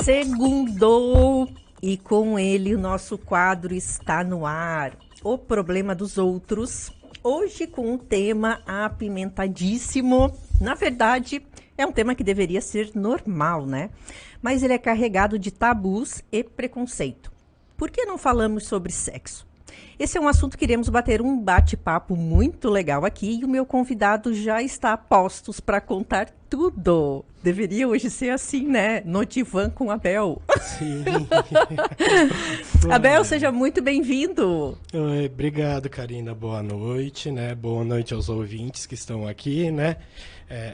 Segundou e com ele o nosso quadro está no ar. O problema dos outros. Hoje com um tema apimentadíssimo. Na verdade, é um tema que deveria ser normal, né? Mas ele é carregado de tabus e preconceito. Por que não falamos sobre sexo? Esse é um assunto que iremos bater um bate-papo muito legal aqui e o meu convidado já está a postos para contar tudo. Deveria hoje ser assim, né? No divã com Abel. Sim. Abel, seja muito bem-vindo. Obrigado, Karina. Boa noite, né? Boa noite aos ouvintes que estão aqui, né?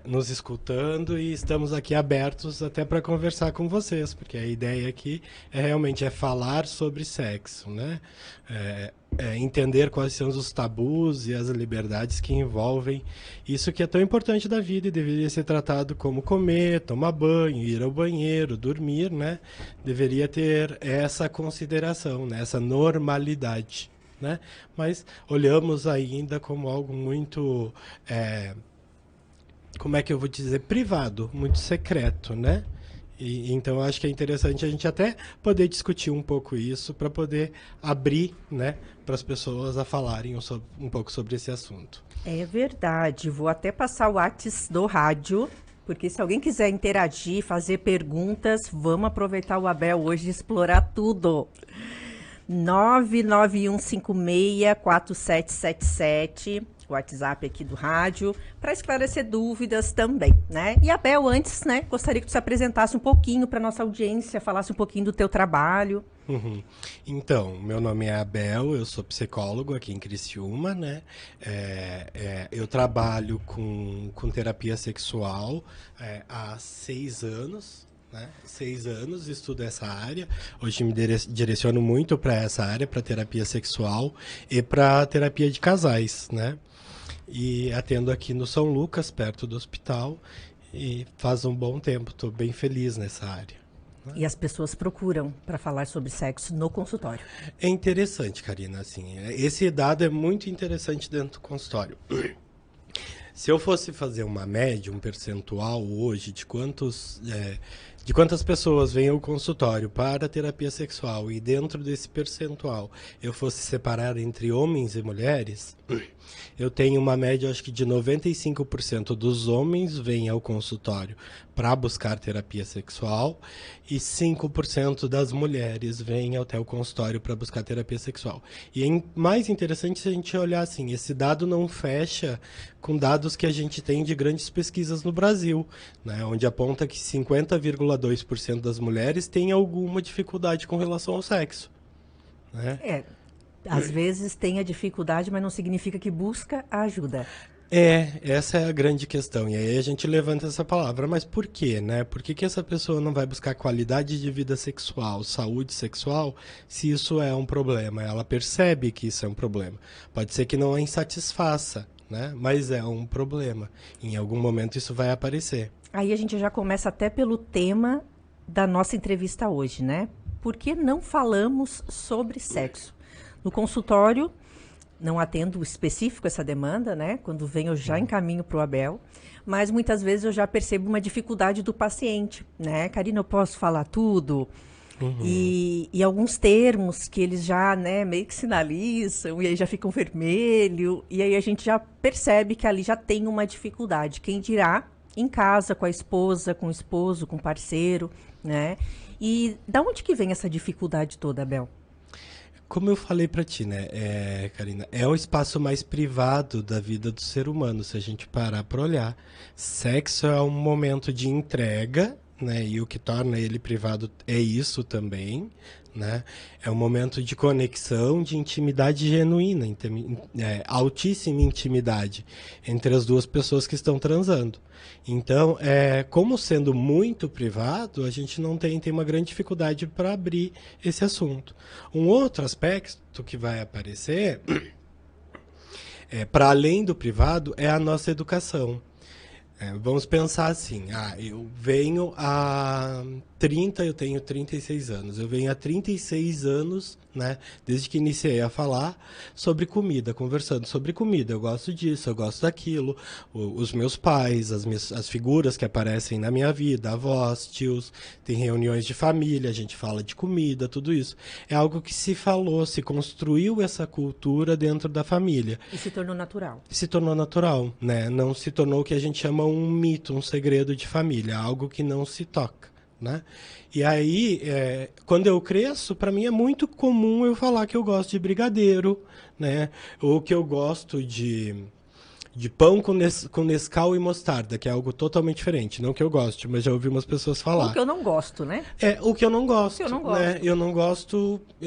Nos escutando, e estamos aqui abertos até para conversar com vocês, porque a ideia aqui realmente falar sobre sexo, né? Entender quais são os tabus e as liberdades que envolvem isso que é tão importante da vida e deveria ser tratado como comer, tomar banho, ir ao banheiro, dormir, né? Deveria ter essa consideração, né? Essa normalidade, né? Mas olhamos ainda como algo muito, como é que eu vou dizer, privado, muito secreto, né? Então, acho que é interessante a gente até poder discutir um pouco isso para poder abrir, né, para as pessoas a falarem um pouco sobre esse assunto. É verdade. Vou até passar o WhatsApp do rádio, porque se alguém quiser interagir, fazer perguntas, vamos aproveitar o Abel hoje e explorar tudo. 991564777, WhatsApp aqui do rádio, para esclarecer dúvidas também, né? E Abel, antes, né, gostaria que tu se apresentasse um pouquinho para nossa audiência, falasse um pouquinho do teu trabalho. Uhum. Então, meu nome é Abel, eu sou psicólogo aqui em Criciúma, né? Eu trabalho com terapia sexual há 6 anos. Né? 6 anos, estudo essa área. Hoje me direciono muito para essa área, para terapia sexual e para terapia de casais, né? E atendo aqui no São Lucas, perto do hospital, e faz um bom tempo, estou bem feliz nessa área. Né? E as pessoas procuram para falar sobre sexo no consultório. É interessante, Karina, assim, esse dado é muito interessante dentro do consultório. Se eu fosse fazer uma média, um percentual hoje de quantas pessoas vêm ao consultório para terapia sexual e dentro desse percentual eu fosse separar entre homens e mulheres, eu tenho uma média, acho que de 95% dos homens vêm ao consultório para buscar terapia sexual e 5% das mulheres vêm até o consultório para buscar terapia sexual. E é mais interessante se a gente olhar assim, esse dado não fecha com dados que a gente tem de grandes pesquisas no Brasil, né, onde aponta que 50,2% das mulheres têm alguma dificuldade com relação ao sexo. Né? Às vezes tem a dificuldade, mas não significa que busca a ajuda. Essa é a grande questão. E aí a gente levanta essa palavra. Mas por quê, né? Por que essa pessoa não vai buscar qualidade de vida sexual, saúde sexual, se isso é um problema? Ela percebe que isso é um problema. Pode ser que não a insatisfaça, né? Mas é um problema. Em algum momento isso vai aparecer. Aí a gente já começa até pelo tema da nossa entrevista hoje, né? Por que não falamos sobre sexo? No consultório, não atendo específico essa demanda, né? Quando vem eu já encaminho para o Abel, mas muitas vezes eu já percebo uma dificuldade do paciente, né? Karina, eu posso falar tudo? Uhum. E alguns termos que eles já, né, meio que sinalizam, e aí já ficam vermelho, e aí a gente já percebe que ali já tem uma dificuldade. Quem dirá em casa, com a esposa, com o esposo, com o parceiro, né? E da onde que vem essa dificuldade toda, Abel? Como eu falei para ti, né, Karina, é o espaço mais privado da vida do ser humano, se a gente parar para olhar. Sexo é um momento de entrega, né, e o que torna ele privado é isso também, né? É um momento de conexão, de intimidade genuína, altíssima intimidade entre as duas pessoas que estão transando. Então, como sendo muito privado, a gente não tem uma grande dificuldade para abrir esse assunto. Um outro aspecto que vai aparecer, para além do privado, é a nossa educação. Vamos pensar assim, eu venho a 30, eu tenho 36 anos. Eu venho há 36 anos, né, desde que iniciei a falar sobre comida, conversando sobre comida. Eu gosto disso, eu gosto daquilo. Os meus pais, as figuras que aparecem na minha vida, avós, tios, tem reuniões de família, a gente fala de comida, tudo isso. É algo que se falou, se construiu essa cultura dentro da família. E se tornou natural. Se tornou natural, né? Não se tornou o que a gente chama um mito, um segredo de família, algo que não se toca. Né? E aí, quando eu cresço, para mim é muito comum eu falar que eu gosto de brigadeiro, né? Ou que eu gosto de pão com Nescau e mostarda, que é algo totalmente diferente. Não que eu goste, mas já ouvi umas pessoas falar. O que eu não gosto, né? O que eu não gosto. Eu não gosto. Né? Eu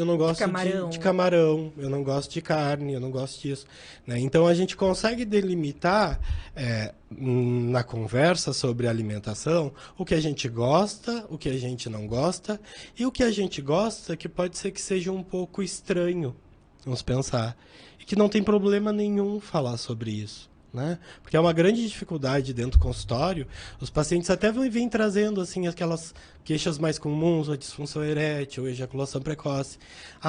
não gosto camarão. De camarão, eu não gosto de carne, eu não gosto disso. Né? Então a gente consegue delimitar na conversa sobre alimentação o que a gente gosta, o que a gente não gosta, e o que a gente gosta que pode ser que seja um pouco estranho, vamos pensar. E que não tem problema nenhum falar sobre isso. Né? Porque é uma grande dificuldade dentro do consultório. Os pacientes até vêm trazendo assim, aquelas queixas mais comuns, a disfunção erétil, a ejaculação precoce.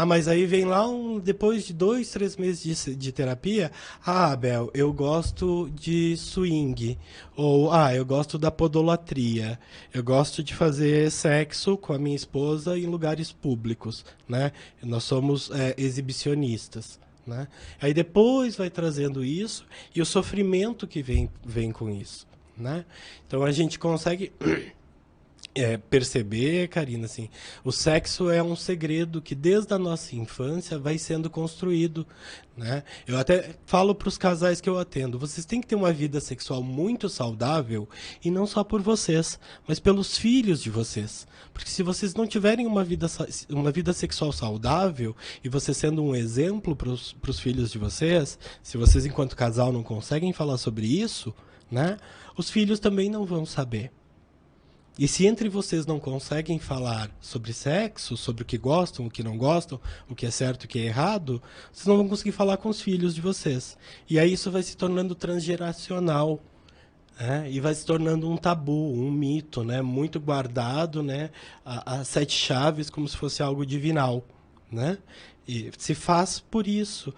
Mas aí vem lá, depois de 2, 3 meses de terapia, Abel, eu gosto de swing. Ou, eu gosto da podolatria. Eu gosto de fazer sexo com a minha esposa em lugares públicos. Né? Nós somos exibicionistas. Né? Aí depois vai trazendo isso e o sofrimento que vem com isso. Né? Então a gente consegue perceber, Karina, assim, o sexo é um segredo que desde a nossa infância vai sendo construído. Né? Eu até falo para os casais que eu atendo, vocês têm que ter uma vida sexual muito saudável e não só por vocês, mas pelos filhos de vocês. Porque se vocês não tiverem uma vida sexual saudável e você sendo um exemplo para os filhos de vocês, se vocês enquanto casal não conseguem falar sobre isso, né, os filhos também não vão saber. E se entre vocês não conseguem falar sobre sexo, sobre o que gostam, o que não gostam, o que é certo e o que é errado, vocês não vão conseguir falar com os filhos de vocês. E aí isso vai se tornando transgeracional. E vai se tornando um tabu, um mito, né? Muito guardado, né? A 7 chaves, como se fosse algo divinal. Né? E se faz por isso.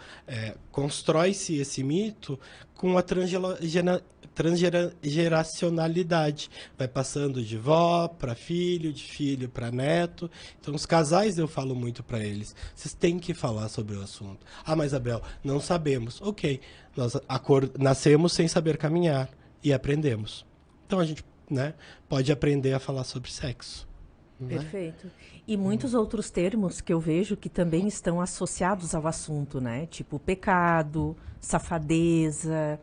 Constrói-se esse mito com a transgeracionalidade. Vai passando de vó para filho, de filho para neto. Então, os casais, eu falo muito para eles. Vocês têm que falar sobre o assunto. Mas, Abel, não sabemos. Ok, nós nascemos sem saber caminhar e aprendemos. Então, a gente, né, pode aprender a falar sobre sexo. Perfeito. E muitos outros termos que eu vejo que também estão associados ao assunto, né? Tipo pecado, safadeza,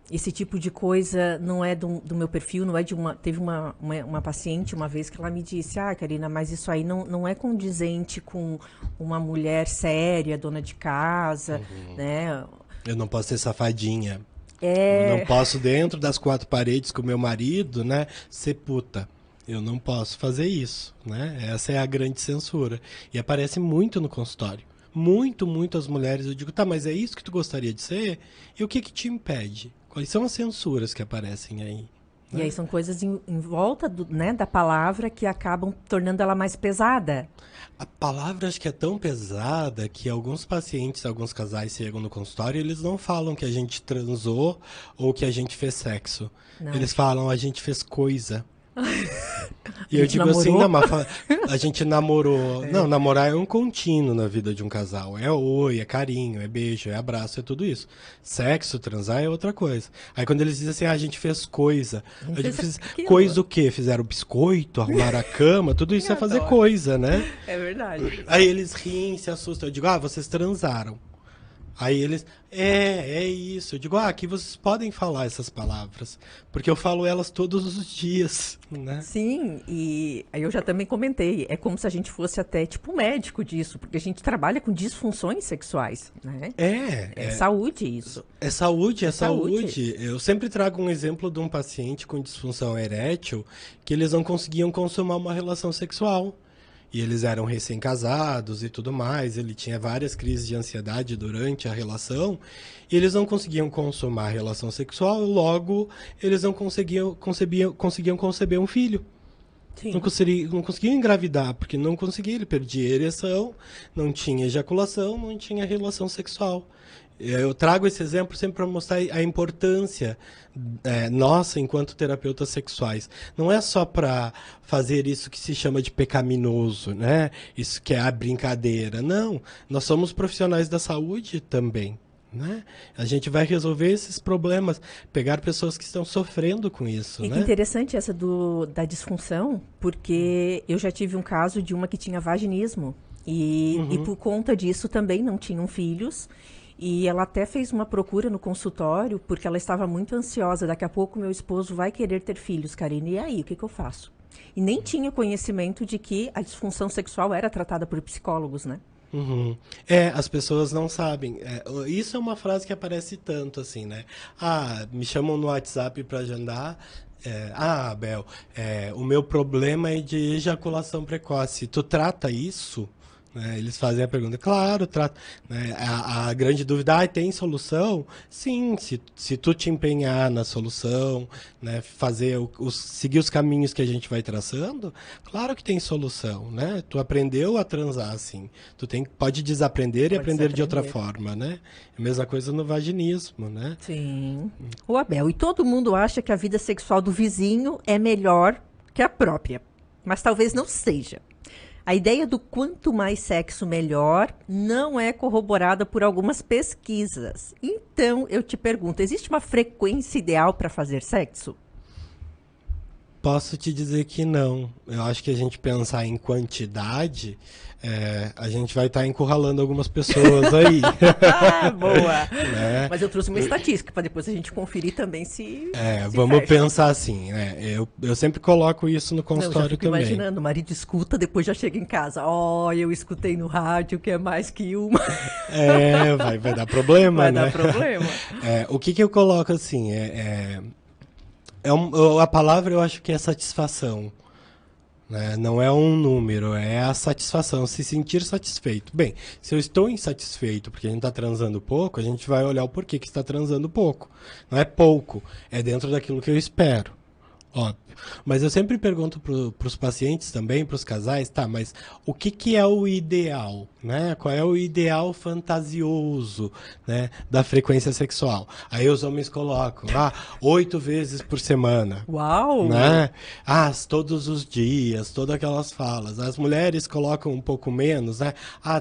esse tipo de coisa não é do meu perfil, não é de uma... Teve uma paciente uma vez que ela me disse, Karina, mas isso aí não é condizente com uma mulher séria, dona de casa, né? Eu não posso ser safadinha. Eu não posso, dentro das 4 paredes com o meu marido, né, ser puta. Eu não posso fazer isso, né? Essa é a grande censura. E aparece muito no consultório. Muito as mulheres. Eu digo, mas é isso que tu gostaria de ser? E o que te impede? Quais são as censuras que aparecem aí? E aí são coisas em volta da palavra que acabam tornando ela mais pesada. A palavra acho que é tão pesada que alguns pacientes, alguns casais chegam no consultório e eles não falam que a gente transou ou que a gente fez sexo. Não. Eles falam, a gente fez coisa. E eu digo assim, a gente namorou. Não, namorar é um contínuo na vida de um casal. É oi, é carinho, é beijo, é abraço, é tudo isso. Sexo, transar é outra coisa. Aí quando eles dizem assim, a gente fez coisa. A gente fez coisa o quê? Fizeram biscoito, arrumaram a cama, tudo isso é fazer coisa, né? É verdade. Aí eles riem, se assustam. Eu digo, vocês transaram. Aí eles, é isso. Eu digo, aqui vocês podem falar essas palavras, porque eu falo elas todos os dias, né? Sim, e aí eu já também comentei, é como se a gente fosse até tipo médico disso, porque a gente trabalha com disfunções sexuais, né? É saúde isso. É saúde. Eu sempre trago um exemplo de um paciente com disfunção erétil, que eles não conseguiam consumar uma relação sexual. e eles eram recém-casados e tudo mais, ele tinha várias crises de ansiedade durante a relação, e eles não conseguiam consumar a relação sexual, logo eles não conseguiam conceber um filho. Sim. Não conseguiam engravidar, porque não conseguia, ele perdia a ereção, não tinha ejaculação, não tinha relação sexual. Eu trago esse exemplo sempre para mostrar a importância nossa enquanto terapeutas sexuais. Não é só para fazer isso que se chama de pecaminoso, né? Isso que é a brincadeira. Não, nós somos profissionais da saúde também. Né? A gente vai resolver esses problemas, pegar pessoas que estão sofrendo com isso. E né? que interessante essa da disfunção, porque eu já tive um caso de uma que tinha vaginismo e por conta disso também não tinham filhos. E ela até fez uma procura no consultório porque ela estava muito ansiosa. Daqui a pouco meu esposo vai querer ter filhos, Karine. E aí, o que eu faço? E nem tinha conhecimento de que a disfunção sexual era tratada por psicólogos, né? As pessoas não sabem. Isso é uma frase que aparece tanto, assim, né? Me chamam no WhatsApp para agendar. Abel, o meu problema é de ejaculação precoce. Tu trata isso? Né? Eles fazem a pergunta, claro, trata. Né? A grande dúvida, tem solução? Sim, se tu te empenhar na solução, né? Fazer seguir os caminhos que a gente vai traçando, claro que tem solução, né? Tu aprendeu a transar, assim. Pode desaprender e aprender de outra forma, né? A mesma coisa no vaginismo, né? Sim. O Abel, e todo mundo acha que a vida sexual do vizinho é melhor que a própria, mas talvez não seja. A ideia do quanto mais sexo melhor não é corroborada por algumas pesquisas. Então, eu te pergunto, existe uma frequência ideal para fazer sexo? Posso te dizer que não. Eu acho que a gente pensar em quantidade, a gente vai estar encurralando algumas pessoas aí. Boa! Né? Mas eu trouxe uma estatística para depois a gente conferir também se vamos fecha. pensar assim, né? Eu sempre coloco isso no consultório eu já fico também. imaginando, o marido escuta, depois já chega em casa. Eu escutei no rádio que é mais que uma. Vai dar problema, vai né? Vai dar problema. O que eu coloco assim, a palavra eu acho que é satisfação. Né? Não é um número, é a satisfação, se sentir satisfeito. Bem, se eu estou insatisfeito porque a gente está transando pouco, a gente vai olhar o porquê que está transando pouco. Não é pouco, é dentro daquilo que eu espero. Óbvio. Mas eu sempre pergunto para os pacientes também, para os casais, mas o que é o ideal? Né? Qual é o ideal fantasioso, né, da frequência sexual? Aí os homens colocam 8 vezes por semana. Uau! Né? Todos os dias, todas aquelas falas. As mulheres colocam um pouco menos, né?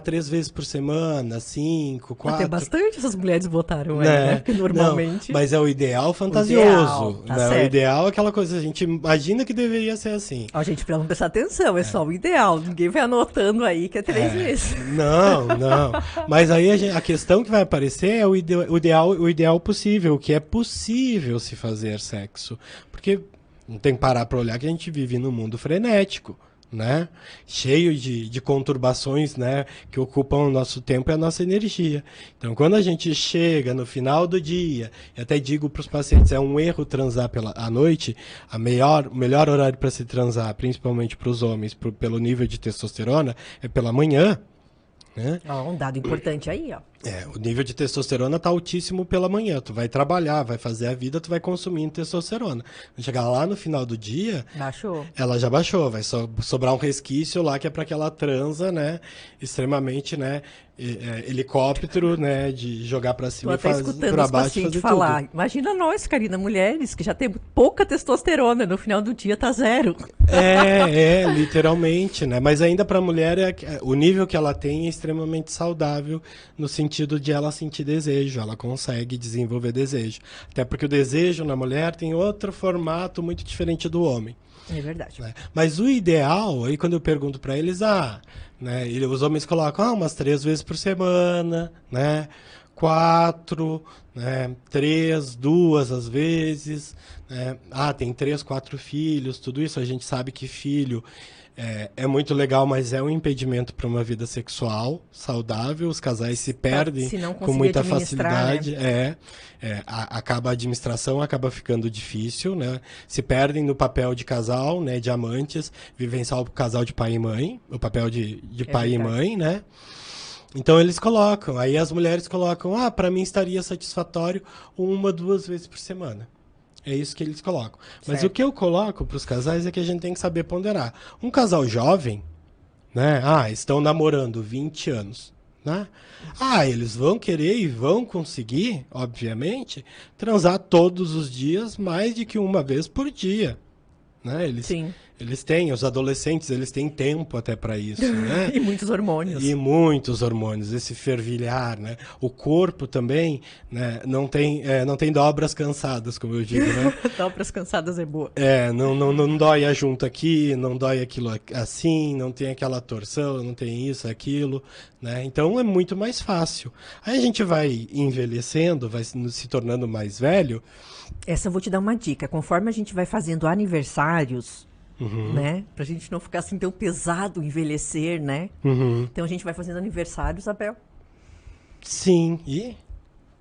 3 vezes por semana, 5, 4. Até bastante essas mulheres botaram né? Porque normalmente... Não, mas é o ideal fantasioso. O ideal é aquela coisa, a gente imagina que deveria ser assim. Gente, pra não prestar atenção, é só o ideal. Ninguém vai anotando aí que é 3 vezes. Não. Mas aí a questão que vai aparecer é o ideal possível, o que é possível se fazer sexo. Porque não tem que parar para olhar que a gente vive num mundo frenético, né? Cheio de conturbações, né? Que ocupam o nosso tempo e a nossa energia. Então, quando a gente chega no final do dia, e até digo para os pacientes, é um erro transar à noite, o melhor horário para se transar, principalmente para os homens, pelo nível de testosterona, é pela manhã. Né? Um dado importante aí, O nível de testosterona está altíssimo pela manhã. Tu vai trabalhar, vai fazer a vida, tu vai consumindo testosterona. Quando chegar lá no final do dia... Baixou. Ela já baixou. Vai sobrar um resquício lá que é para aquela transa, né? Extremamente, né? Helicóptero, né? De jogar para cima e fazer para baixo e fazer falar. tudo. Imagina nós, Karina, mulheres, que já temos pouca testosterona. No final do dia tá 0. Literalmente, né? Mas ainda para a mulher, o nível que ela tem é extremamente saudável no sentido de ela sentir desejo. Ela consegue desenvolver desejo. Até porque o desejo na mulher tem outro formato muito diferente do homem. É verdade. Né? Mas o ideal, aí quando eu pergunto para eles, né, os homens colocam umas 3 vezes por semana, né? 4, né? 3, 2 às vezes, né? Tem 3, 4 filhos, tudo isso a gente sabe que filho é muito legal, mas é um impedimento para uma vida sexual saudável. Os casais se perdem Se não com conseguir muita administrar, facilidade. né? Acaba a administração acaba ficando difícil, né? Se perdem no papel de casal, né? De amantes, vivem só o casal de pai e mãe, o papel de pai e mãe, né? Então eles colocam, aí as mulheres colocam, para mim estaria satisfatório 1, 2 vezes por semana. É isso que eles colocam. Mas Certo. o que eu coloco para os casais é que a gente tem que saber ponderar. Um casal jovem, né? Estão namorando 20 anos, né? Eles vão querer e vão conseguir, obviamente, transar todos os dias mais de que uma vez por dia, né? Sim. Eles têm, os adolescentes, eles têm tempo até para isso, né? E muitos hormônios. E muitos hormônios, esse fervilhar, né? O corpo também, né? Não tem dobras cansadas, como eu digo, né? Dobras cansadas é boa. Não dói a junta aqui, não dói aquilo assim, não tem aquela torção, não tem isso, aquilo, né? Então é muito mais fácil. Aí a gente vai envelhecendo, vai se tornando mais velho. Essa eu vou te dar uma dica. Conforme a gente vai fazendo aniversários, né? Pra gente não ficar assim tão pesado envelhecer, né? Então a gente vai fazendo aniversário, Isabel. Sim, e...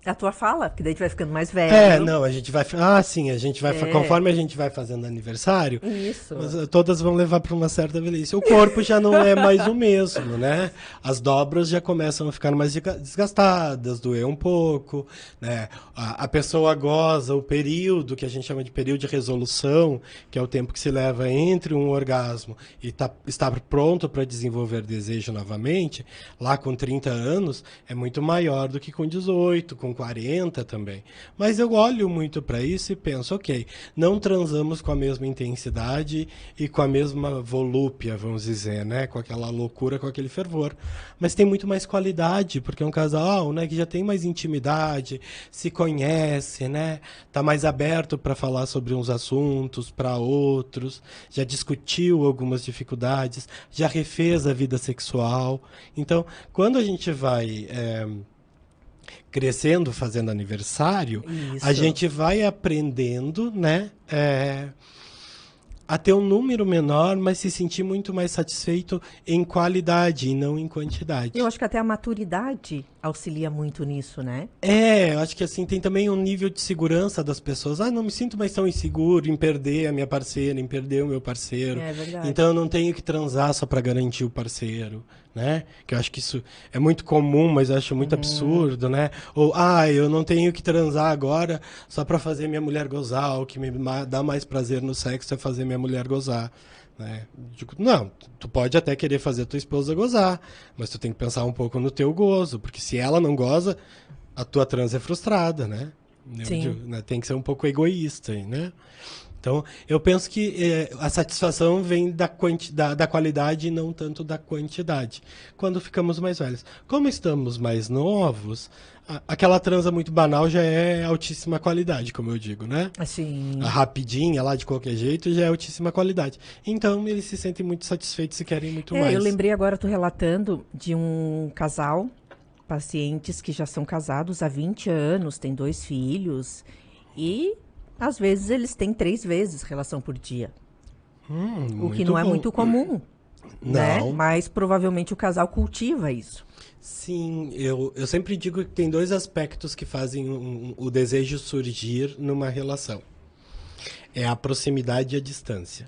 A tua fala, que daí a gente vai ficando mais velho. Não, a gente vai... sim, a gente vai... Conforme a gente vai fazendo aniversário... Isso. Todas vão levar para uma certa velhice. O corpo já não é mais o mesmo, né? As dobras já começam a ficar mais desgastadas, doer um pouco, né? A pessoa goza o período, que a gente chama de período de resolução, que é o tempo que se leva entre um orgasmo e estar pronto para desenvolver desejo novamente, lá com 30 anos, é muito maior do que com 18, com 40 também. Mas eu olho muito para isso e penso, ok, não transamos com a mesma intensidade e com a mesma volúpia, vamos dizer, né? Com aquela loucura, com aquele fervor. Mas tem muito mais qualidade, porque é um casal, né, que já tem mais intimidade, se conhece, né? Tá mais aberto para falar sobre uns assuntos, para outros, já discutiu algumas dificuldades, já refez a vida sexual. Então, quando a gente vai crescendo, fazendo aniversário, Isso. a gente vai aprendendo, né, a ter um número menor, mas se sentir muito mais satisfeito em qualidade e não em quantidade. Eu acho que até a maturidade auxilia muito nisso, né? Eu acho que assim, tem também um nível de segurança das pessoas. Não me sinto mais tão inseguro em perder a minha parceira, em perder o meu parceiro. É verdade. Então eu não tenho que transar só para garantir o parceiro, né? Que eu acho que isso é muito comum, mas eu acho muito absurdo, né? Ou, eu não tenho que transar agora só para fazer minha mulher gozar. O que me dá mais prazer no sexo é fazer minha mulher gozar. Né? Digo, não, tu pode até querer fazer tua esposa gozar, mas tu tem que pensar um pouco no teu gozo, porque se ela não goza, a tua trans é frustrada, né? Tem que ser um pouco egoísta aí, né? Então, eu penso que a satisfação vem da qualidade e não tanto da quantidade. Quando ficamos mais velhos. Como estamos mais novos, aquela transa muito banal já é altíssima qualidade, como eu digo, né? Assim. A rapidinha lá, de qualquer jeito, já é altíssima qualidade. Então, eles se sentem muito satisfeitos e querem muito mais. Eu lembrei agora, tu relatando de um casal, pacientes que já são casados há 20 anos, têm 2 filhos e... Às vezes eles têm 3 vezes relação por dia. O que não é muito comum. Né? Mas provavelmente o casal cultiva isso. Sim, eu sempre digo que tem 2 aspectos que fazem o desejo surgir numa relação. É a proximidade e a distância.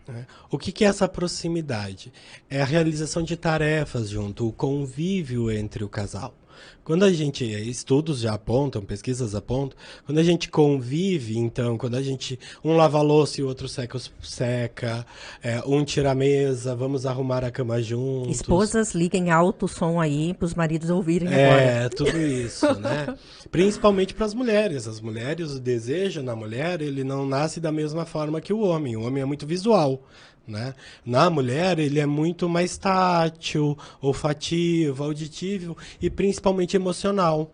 Né? O que é essa proximidade? É a realização de tarefas junto, o convívio entre o casal. Quando a gente, estudos já apontam, pesquisas apontam, quando a gente convive, então, quando a gente, um lava a louça e o outro seca, um tira a mesa, vamos arrumar a cama juntos. Esposas, liguem alto o som aí para os maridos ouvirem agora. Tudo isso, né? Principalmente para as mulheres. As mulheres, o desejo na mulher, ele não nasce da mesma forma que o homem. O homem é muito visual. Né? Na mulher, ele é muito mais tátil, olfativo, auditivo e principalmente emocional.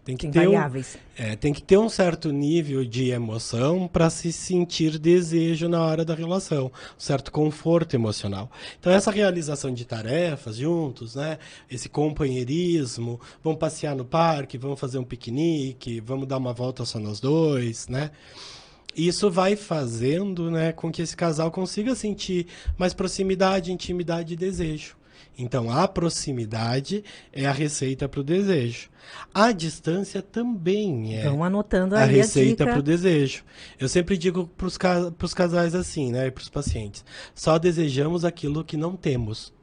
Tem que Tem ter variáveis. tem que ter um certo nível de emoção para se sentir desejo na hora da relação, um certo conforto emocional. Então essa realização de tarefas juntos, né? Esse companheirismo, vamos passear no parque, vamos fazer um piquenique, vamos dar uma volta só nós dois, né? Isso vai fazendo, né, com que esse casal consiga sentir mais proximidade, intimidade e desejo. Então, a proximidade é a receita para o desejo. A distância também é Vão anotando a aí a receita para o dica. desejo. Eu sempre digo para os casais assim, né, e para os pacientes: só desejamos aquilo que não temos.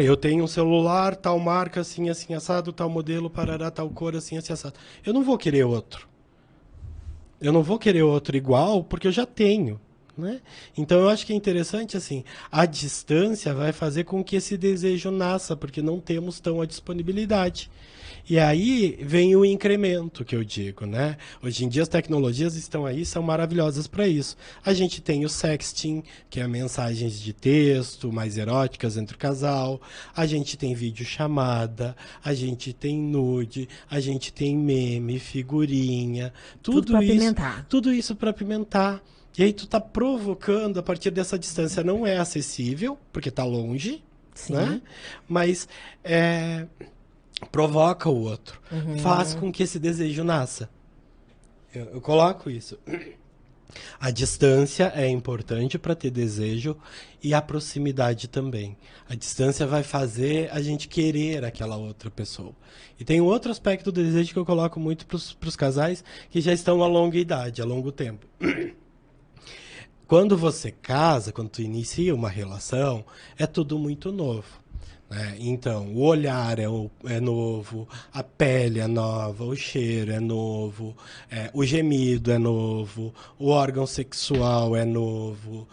Eu tenho um celular, tal marca, assim, assim, assado, tal modelo, parará, tal cor, assim, assim, assado. Eu não vou querer outro. Eu não vou querer outro igual porque eu já tenho. Né? Então eu acho que é interessante assim, a distância vai fazer com que esse desejo nasça, porque não temos tão a disponibilidade. E aí vem o incremento que eu digo, né? Hoje em dia as tecnologias estão aí, são maravilhosas para isso. A gente tem o sexting, que é mensagens de texto mais eróticas entre o casal. A gente tem videochamada, a gente tem nude, a gente tem meme, figurinha, Tudo para apimentar. tudo isso para apimentar. E aí tu tá provocando, a partir dessa distância não é acessível, porque tá longe, Sim. né? Mas provoca o outro. Faz com que esse desejo nasça. Eu coloco isso. A distância é importante para ter desejo e a proximidade também. A distância vai fazer a gente querer aquela outra pessoa. E tem um outro aspecto do desejo que eu coloco muito para os casais que já estão a longa idade, a longo tempo. Quando você casa, quando tu inicia uma relação, é tudo muito novo. Né? Então, o olhar é novo, a pele é nova, o cheiro é novo, o gemido é novo, o órgão sexual é novo,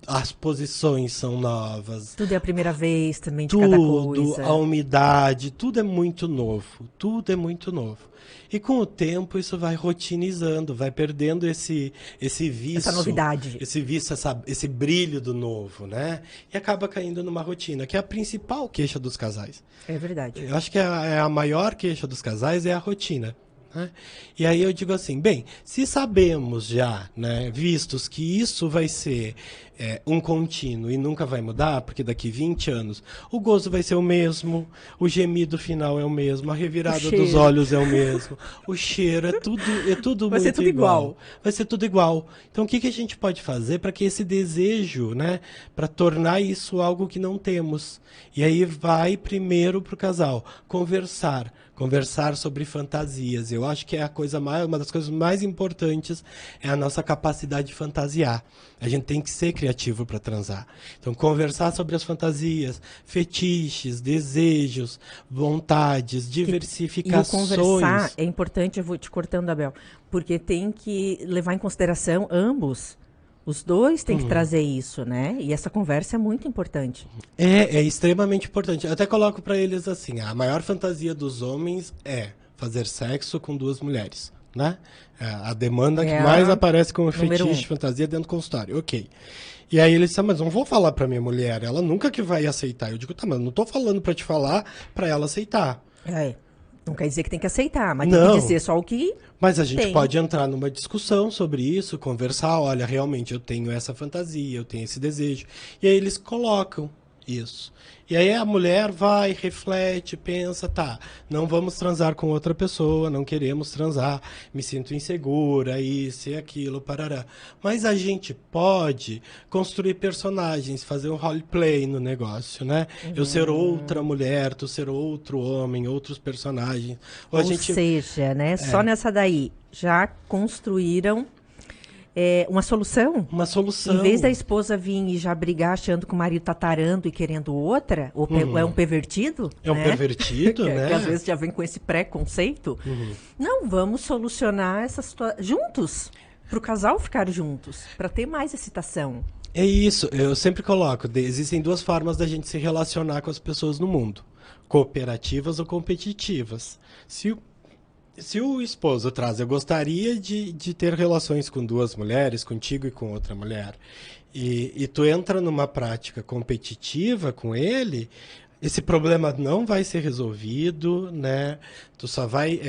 as posições são novas. Tudo é a primeira vez também de cada coisa. A umidade, tudo é muito novo. Tudo é muito novo. E com o tempo isso vai rotinizando, vai perdendo esse vício. Essa novidade. Esse vício, esse brilho do novo, né? E acaba caindo numa rotina, que é a principal queixa dos casais. É verdade. Eu acho que a maior queixa dos casais é a rotina. Né? E aí eu digo assim, bem, se sabemos já, né, vistos que isso vai ser um contínuo e nunca vai mudar, porque daqui 20 anos o gozo vai ser o mesmo, o gemido final é o mesmo, a revirada dos olhos é o mesmo, o cheiro é tudo vai muito ser tudo igual. Vai ser tudo igual. Então o que a gente pode fazer para que esse desejo, né, para tornar isso algo que não temos? E aí vai primeiro para o casal conversar sobre fantasias. Eu acho que é uma das coisas mais importantes é a nossa capacidade de fantasiar. A gente tem que ser criativo para transar. Então, conversar sobre as fantasias, fetiches, desejos, vontades, diversificações. E o conversar é importante, eu vou te cortando, Abel, porque tem que levar em consideração ambos. Os dois têm que trazer isso, né? E essa conversa é muito importante. É extremamente importante. Eu até coloco para eles assim, a maior fantasia dos homens é fazer sexo com duas mulheres, né? A demanda que mais aparece como fetiche, fantasia dentro do consultório. Ok. E aí eles disseram, mas não vou falar para minha mulher, ela nunca que vai aceitar. Eu digo, tá, mas não tô falando para te falar para ela aceitar. Não quer dizer que tem que aceitar, mas não, tem que dizer só o que mas a gente pode entrar numa discussão sobre isso, conversar, olha, realmente eu tenho essa fantasia, eu tenho esse desejo. E aí eles colocam isso. E aí a mulher vai, reflete, pensa, tá, não vamos transar com outra pessoa, não queremos transar, me sinto insegura, isso e aquilo, parará. Mas a gente pode construir personagens, fazer um roleplay no negócio, né? Eu ser outra mulher, tu ser outro homem, outros personagens. Ou seja, né, só nessa daí já construíram uma solução? Uma solução. Em vez da esposa vir e já brigar achando que o marido tá tarando e querendo outra, ou é um pervertido. É um pervertido, né? Que às vezes já vem com esse preconceito. Não, vamos solucionar essa situação juntos. Para o casal ficar juntos, para ter mais excitação. É isso, eu sempre coloco, existem duas formas da gente se relacionar com as pessoas no mundo. Cooperativas ou competitivas. Se o esposo traz, eu gostaria de ter relações com duas mulheres, contigo e com outra mulher, e tu entra numa prática competitiva com ele, esse problema não vai ser resolvido, né? Tu só vai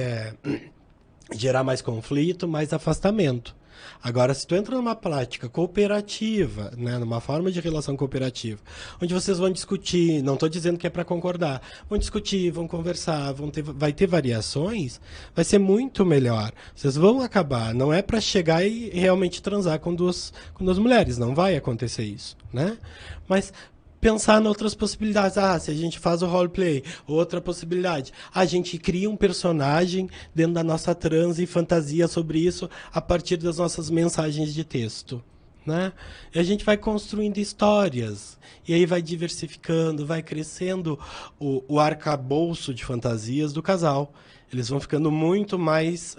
gerar mais conflito, mais afastamento. Agora, se tu entra numa prática cooperativa, né, numa forma de relação cooperativa, onde vocês vão discutir, não estou dizendo que é para concordar, vão discutir, vão conversar, vai ter variações, vai ser muito melhor. Vocês vão acabar, não é para chegar e realmente transar com duas mulheres, não vai acontecer isso, né? Mas pensar em outras possibilidades. Se a gente faz o roleplay, outra possibilidade. A gente cria um personagem dentro da nossa transe e fantasia sobre isso a partir das nossas mensagens de texto, né? E a gente vai construindo histórias. E aí vai diversificando, vai crescendo o arcabouço de fantasias do casal. Eles vão ficando muito mais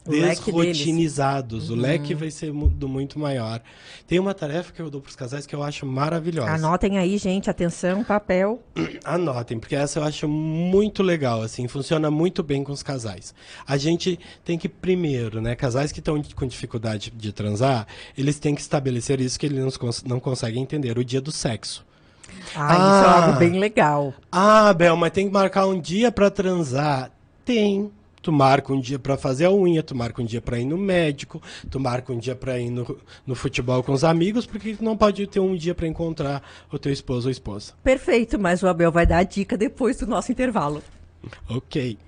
desrotinizados. O leque vai ser muito maior. Tem uma tarefa que eu dou para os casais que eu acho maravilhosa. Anotem aí, gente. Atenção, papel. Anotem, porque essa eu acho muito legal. Assim, funciona muito bem com os casais. A gente tem que, primeiro, né, casais que estão com dificuldade de transar, eles têm que estabelecer isso que eles não conseguem entender, o dia do sexo. Isso é algo bem legal. Bel, mas tem que marcar um dia para transar. Tem. Tu marca um dia para fazer a unha, tu marca um dia para ir no médico, tu marca um dia para ir no futebol com os amigos, porque tu não pode ter um dia para encontrar o teu esposo ou esposa. Perfeito, mas o Abel vai dar a dica depois do nosso intervalo. Ok.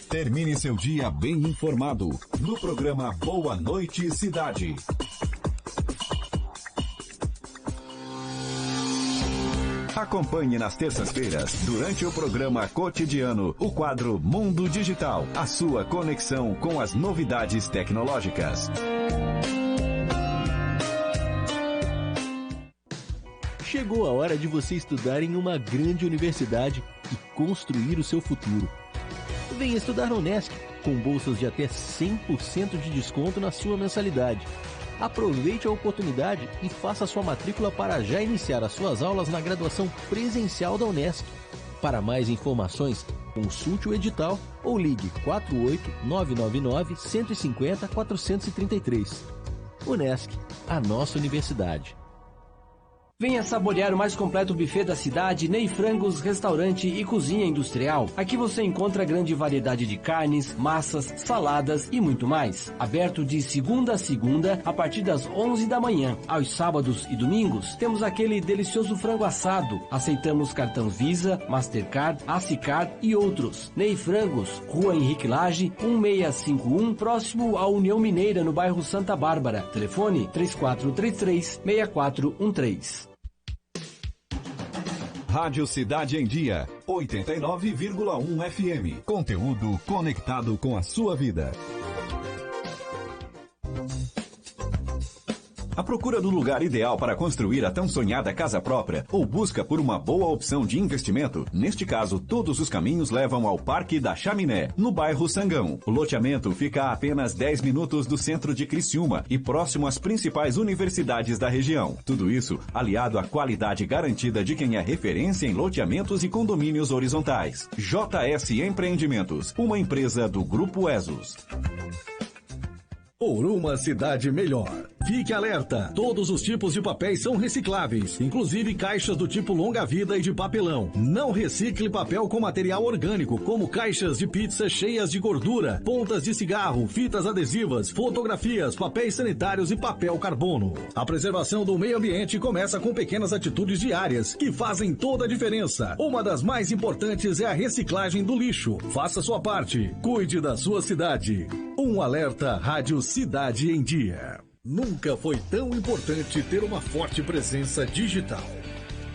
Termine seu dia bem informado no programa Boa Noite Cidade. Acompanhe nas terças-feiras, durante o programa cotidiano, o quadro Mundo Digital, a sua conexão com as novidades tecnológicas. Chegou a hora de você estudar em uma grande universidade e construir o seu futuro. Venha estudar na Unesc, com bolsas de até 100% de desconto na sua mensalidade. Aproveite a oportunidade e faça sua matrícula para já iniciar as suas aulas na graduação presencial da Unesc. Para mais informações, consulte o edital ou ligue 48-999-150-433. Unesc, a nossa universidade. Venha saborear o mais completo buffet da cidade, Ney Frangos, restaurante e cozinha industrial. Aqui você encontra grande variedade de carnes, massas, saladas e muito mais. Aberto de segunda a segunda, a partir das 11 da manhã. Aos sábados e domingos, temos aquele delicioso frango assado. Aceitamos cartão Visa, Mastercard, Acicar e outros. Ney Frangos, Rua Henrique Lage, 1651, próximo à União Mineira, no bairro Santa Bárbara. Telefone 3433-6413. Rádio Cidade em Dia, 89,1 FM. Conteúdo conectado com a sua vida. À procura do lugar ideal para construir a tão sonhada casa própria ou busca por uma boa opção de investimento? Neste caso, todos os caminhos levam ao Parque da Chaminé, no bairro Sangão. O loteamento fica a apenas 10 minutos do centro de Criciúma e próximo às principais universidades da região. Tudo isso aliado à qualidade garantida de quem é referência em loteamentos e condomínios horizontais. JS Empreendimentos, uma empresa do Grupo Esos. Por uma cidade melhor. Fique alerta, todos os tipos de papéis são recicláveis, inclusive caixas do tipo longa-vida e de papelão. Não recicle papel com material orgânico, como caixas de pizza cheias de gordura, pontas de cigarro, fitas adesivas, fotografias, papéis sanitários e papel carbono. A preservação do meio ambiente começa com pequenas atitudes diárias, que fazem toda a diferença. Uma das mais importantes é a reciclagem do lixo. Faça sua parte, cuide da sua cidade. Um alerta Rádio Cidade em Dia. Nunca foi tão importante ter uma forte presença digital.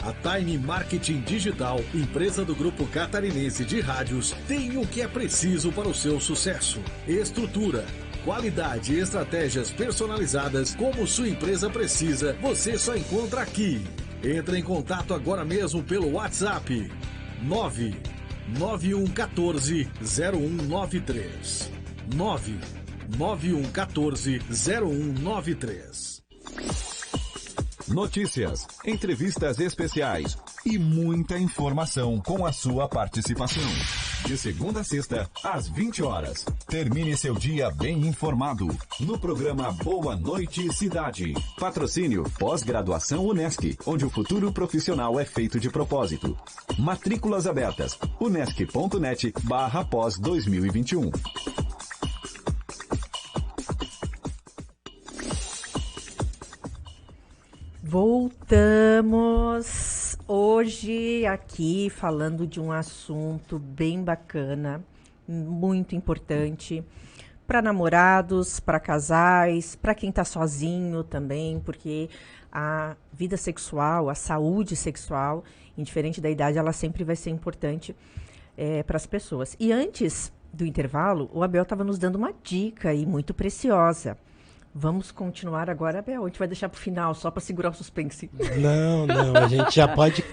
A Time Marketing Digital, empresa do Grupo Catarinense de Rádios, tem o que é preciso para o seu sucesso. Estrutura, qualidade e estratégias personalizadas como sua empresa precisa, você só encontra aqui. Entre em contato agora mesmo pelo WhatsApp 99114-0193. 99114-0193. Notícias, entrevistas especiais e muita informação com a sua participação. De segunda a sexta, às 20 horas. Termine seu dia bem informado. No programa Boa Noite Cidade. Patrocínio Pós-Graduação Unesc, onde o futuro profissional é feito de propósito. Matrículas abertas. unesc.net/pós 2021. Voltamos hoje aqui falando de um assunto bem bacana, muito importante para namorados, para casais, para quem está sozinho também, porque a vida sexual, a saúde sexual, indiferente da idade, ela sempre vai ser importante para as pessoas. E antes do intervalo, o Abel estava nos dando uma dica aí muito preciosa. Vamos continuar agora, Abel. A gente vai deixar para o final, só para segurar o suspense. Não, a gente já pode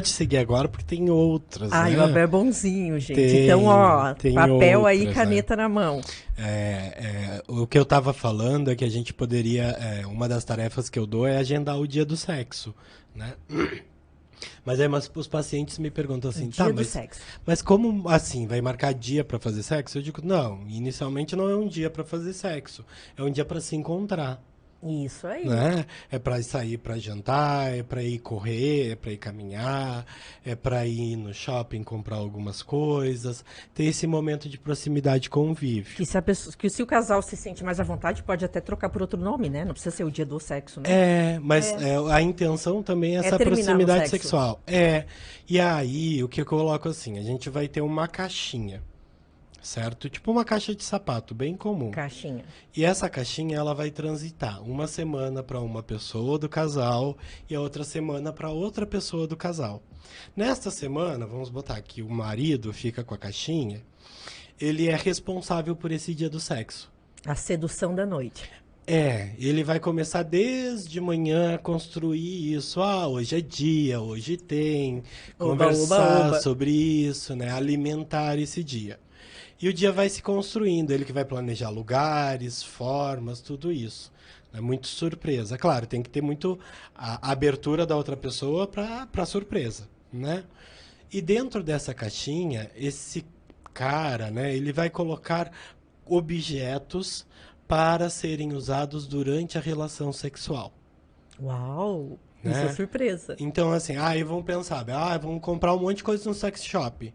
seguir agora, porque tem outras, Ai, né? o Abel é bonzinho, gente. Então, ó, papel outras, aí, caneta, né? Na mão. O que eu estava falando é que a gente poderia... uma das tarefas que eu dou é agendar o dia do sexo, né? Mas os pacientes me perguntam assim, dia do sexo. Mas como assim, vai marcar dia para fazer sexo? Eu digo, não, inicialmente não é um dia para fazer sexo, é um dia para se encontrar. Isso aí. Né? É para sair para jantar, é para ir correr, é para ir caminhar, é para ir no shopping comprar algumas coisas, ter esse momento de proximidade e convívio. Que se o casal se sente mais à vontade, pode até trocar por outro nome, né? Não precisa ser o dia do sexo, né? Mas a intenção também é essa proximidade sexual. E aí, o que eu coloco assim, a gente vai ter uma caixinha. Certo? Tipo uma caixa de sapato, bem comum. Caixinha. E essa caixinha, ela vai transitar uma semana para uma pessoa do casal e a outra semana para outra pessoa do casal. Nesta semana, vamos botar aqui, o marido fica com a caixinha, ele é responsável por esse dia do sexo. A sedução da noite. Ele vai começar desde manhã a construir isso. Hoje é dia, hoje tem. Conversar sobre isso, né? Alimentar esse dia. E o dia vai se construindo, ele que vai planejar lugares, formas, tudo isso. É muito surpresa. Claro, tem que ter muito a abertura da outra pessoa para surpresa, né? E dentro dessa caixinha, esse cara, né, ele vai colocar objetos para serem usados durante a relação sexual. Uau! Né? Isso é surpresa. Então, assim, aí vamos pensar, vamos comprar um monte de coisa no sex shop.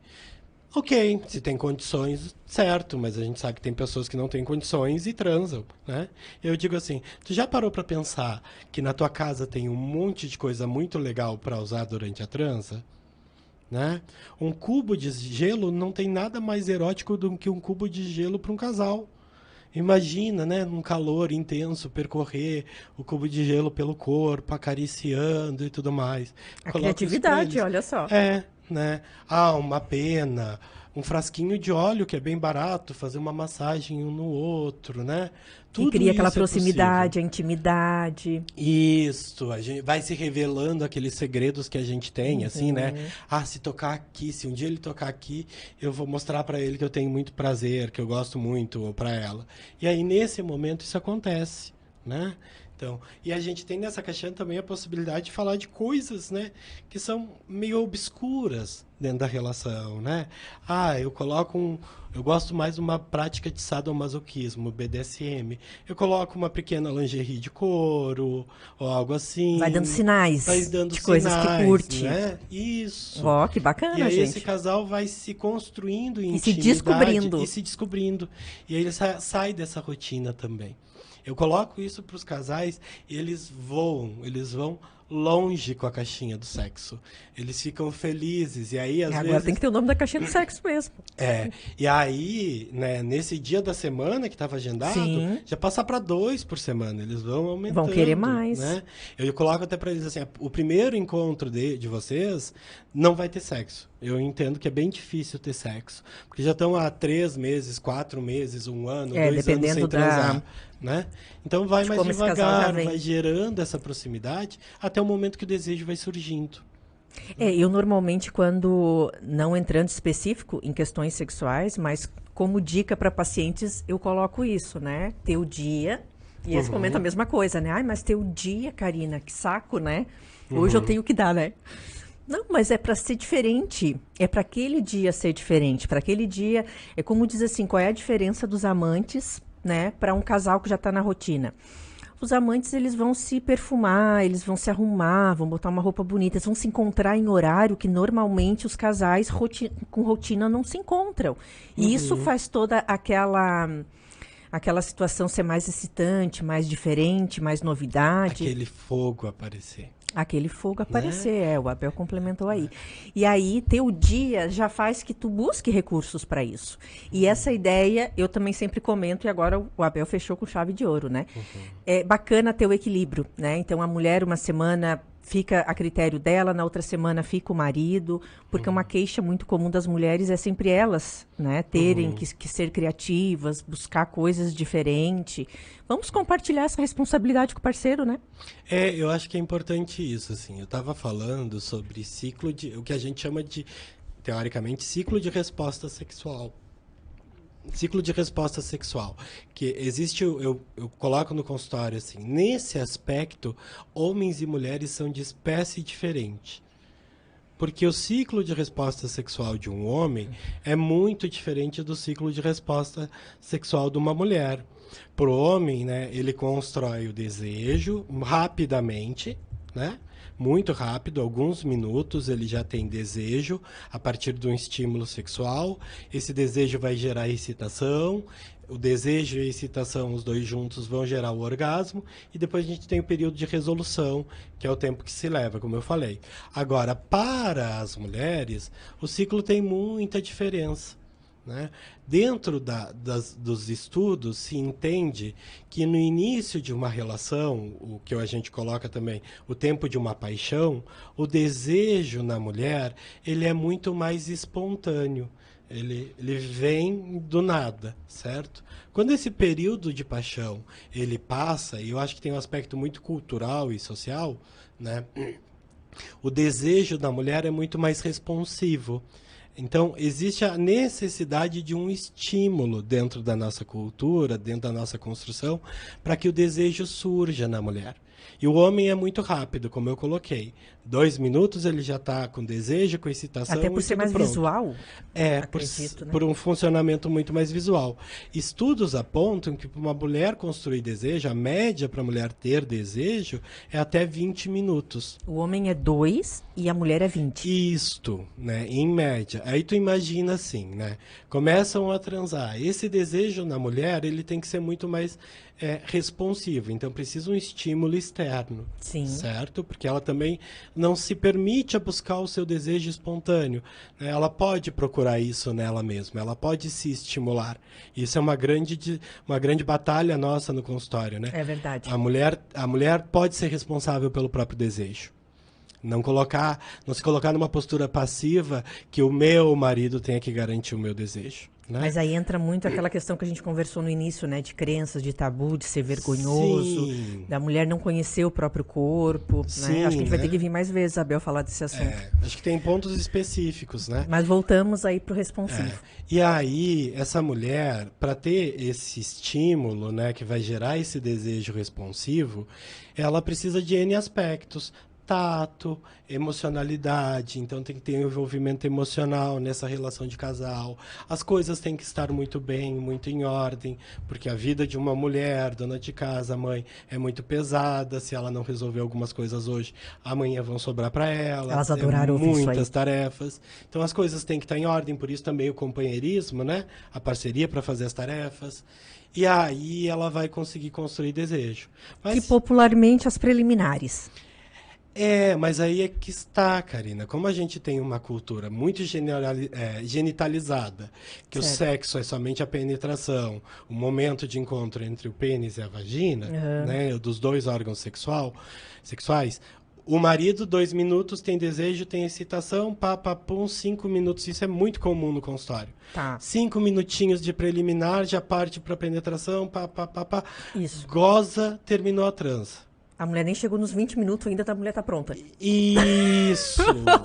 Ok, se tem condições, certo, mas a gente sabe que tem pessoas que não têm condições e transam, né? Eu digo assim, tu já parou para pensar que na tua casa tem um monte de coisa muito legal para usar durante a transa? Né? Um cubo de gelo não tem nada mais erótico do que um cubo de gelo para um casal. Imagina, né, num calor intenso, percorrer o cubo de gelo pelo corpo, acariciando e tudo mais. A criatividade, olha só. Né? Uma pena, um frasquinho de óleo que é bem barato, fazer uma massagem um no outro, né? Tudo e cria aquela isso proximidade, a intimidade. Isso, a gente vai se revelando aqueles segredos que a gente tem, assim, né? Se tocar aqui, se um dia ele tocar aqui, eu vou mostrar para ele que eu tenho muito prazer, que eu gosto muito, ou para ela. E aí, nesse momento, isso acontece, né? Então, e a gente tem nessa caixinha também a possibilidade de falar de coisas, né, que são meio obscuras dentro da relação, né? Eu gosto mais de uma prática de sadomasoquismo, BDSM. Eu coloco uma pequena lingerie de couro, ou algo assim. Vai dando sinais de coisas que curte. Né? Isso. Que bacana, e aí gente. Esse casal vai se construindo em intimidade. E se descobrindo. E aí ele sai dessa rotina também. Eu coloco isso para os casais e eles vão longe com a caixinha do sexo. Eles ficam felizes e aí às vezes... Agora tem que ter o nome da caixinha do sexo mesmo. E aí, né, nesse dia da semana que estava agendado, já passa para 2 por semana. Eles vão aumentando. Vão querer mais. Né? Eu coloco até para eles assim, o primeiro encontro de vocês não vai ter sexo. Eu entendo que é bem difícil ter sexo. Porque já estão há 3 meses, 4 meses, 1 ano, 2 anos sem transar. Né? Então vai mais devagar, vai gerando essa proximidade até o momento que o desejo vai surgindo. Eu normalmente, quando, não entrando específico em questões sexuais, mas como dica para pacientes, eu coloco isso, né? Ter o dia, e eles comentam a mesma coisa, né? Mas ter o dia, Karina, que saco, né? Hoje eu tenho que dar, né? Não, mas é para ser diferente. É para aquele dia ser diferente. Para aquele dia, é como diz assim, qual é a diferença dos amantes, né, para um casal que já está na rotina? Os amantes, eles vão se perfumar, eles vão se arrumar, vão botar uma roupa bonita, eles vão se encontrar em horário que normalmente os casais com rotina não se encontram. E isso faz toda aquela situação ser mais excitante, mais diferente, mais novidade. Aquele fogo aparecer. Aquele fogo aparecer, o Abel complementou aí. E aí, ter o dia já faz que tu busque recursos para isso. E essa ideia, eu também sempre comento, e agora o Abel fechou com chave de ouro, né? É bacana ter o equilíbrio, né? Então, a mulher, uma semana fica a critério dela, na outra semana fica o marido, porque uma queixa muito comum das mulheres é sempre elas, né, terem que ser criativas, buscar coisas diferentes. Vamos compartilhar essa responsabilidade com o parceiro, né? Eu acho que é importante isso, assim. Eu estava falando sobre o que a gente chama de, teoricamente, ciclo de resposta sexual. Ciclo de resposta sexual, que existe, eu coloco no consultório assim, nesse aspecto, homens e mulheres são de espécie diferente. Porque o ciclo de resposta sexual de um homem é muito diferente do ciclo de resposta sexual de uma mulher. Para o homem, né, ele constrói o desejo rapidamente, né? Muito rápido, alguns minutos ele já tem desejo a partir de um estímulo sexual. Esse desejo vai gerar excitação. O desejo e a excitação, os dois juntos, vão gerar o orgasmo. E depois a gente tem o período de resolução, que é o tempo que se leva, como eu falei. Agora, para as mulheres, o ciclo tem muita diferença, né? Dentro dos estudos se entende que no início de uma relação, o que a gente coloca também, o tempo de uma paixão, o desejo na mulher, ele é muito mais espontâneo. Ele vem do nada, certo? Quando esse período de paixão ele passa, e eu acho que tem um aspecto muito cultural e social, né? O desejo da mulher é muito mais responsivo. Então, existe a necessidade de um estímulo dentro da nossa cultura, dentro da nossa construção, para que o desejo surja na mulher. E o homem é muito rápido, como eu coloquei. 2 minutos ele já está com desejo, com excitação. Até por ser mais pronto. Visual? Acredito, né? Por um funcionamento muito mais visual. Estudos apontam que para uma mulher construir desejo, a média para a mulher ter desejo é até 20 minutos. O homem é 2 e a mulher é 20. Isto, né, em média. Aí tu imagina assim, né? Começam a transar. Esse desejo na mulher, ele tem que ser muito mais responsivo. Então precisa um estímulo externo. Sim. Certo? Porque ela também não se permite a buscar o seu desejo espontâneo, né? Ela pode procurar isso nela mesma. Ela pode se estimular. Isso é uma grande batalha nossa no consultório, né? É verdade. A mulher pode ser responsável pelo próprio desejo. Não se colocar numa postura passiva que o meu marido tenha que garantir o meu desejo. Né? Mas aí entra muito aquela questão que a gente conversou no início, né? De crenças, de tabu, de ser vergonhoso, Sim. da mulher não conhecer o próprio corpo. Sim, né? Acho que a gente vai né? ter que vir mais vezes, Isabel, falar desse assunto. Acho que tem pontos específicos, né? Mas voltamos aí pro responsivo. E aí, essa mulher, para ter esse estímulo, né, que vai gerar esse desejo responsivo, ela precisa de N aspectos. Tato, emocionalidade, então tem que ter um envolvimento emocional nessa relação de casal. As coisas têm que estar muito bem, muito em ordem, porque a vida de uma mulher, dona de casa, mãe, é muito pesada. Se ela não resolver algumas coisas hoje, amanhã vão sobrar para ela. Elas adoraram ouvir isso aí. Muitas tarefas. Então as coisas têm que estar em ordem, por isso também o companheirismo, né? A parceria para fazer as tarefas. E aí ela vai conseguir construir desejo. Mas... Que popularmente as preliminares. Mas aí é que está, Karina. Como a gente tem uma cultura muito genitalizada, que certo. O sexo é somente a penetração, o momento de encontro entre o pênis e a vagina, né, dos dois órgãos sexuais, o marido, 2 minutos, tem desejo, tem excitação, pum, 5 minutos. Isso é muito comum no consultório. Tá. 5 minutinhos de preliminar, já parte para penetração, Isso. goza, terminou a transa. A mulher nem chegou nos 20 minutos ainda, a mulher tá pronta. Isso!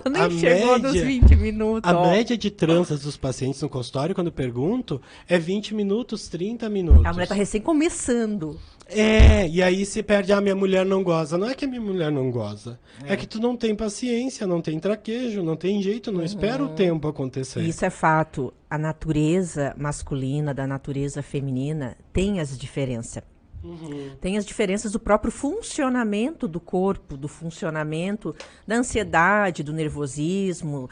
Nem chegou nos 20 minutos. A média de transas dos pacientes no consultório, quando eu pergunto, é 20 minutos, 30 minutos. A mulher tá recém começando. E aí se perde, minha mulher não goza. Não é que a minha mulher não goza. É que tu não tem paciência, não tem traquejo, não tem jeito, não espera o tempo acontecer. Isso é fato. A natureza masculina da natureza feminina tem as diferenças. Tem as diferenças do próprio funcionamento do corpo, do funcionamento da ansiedade, do nervosismo,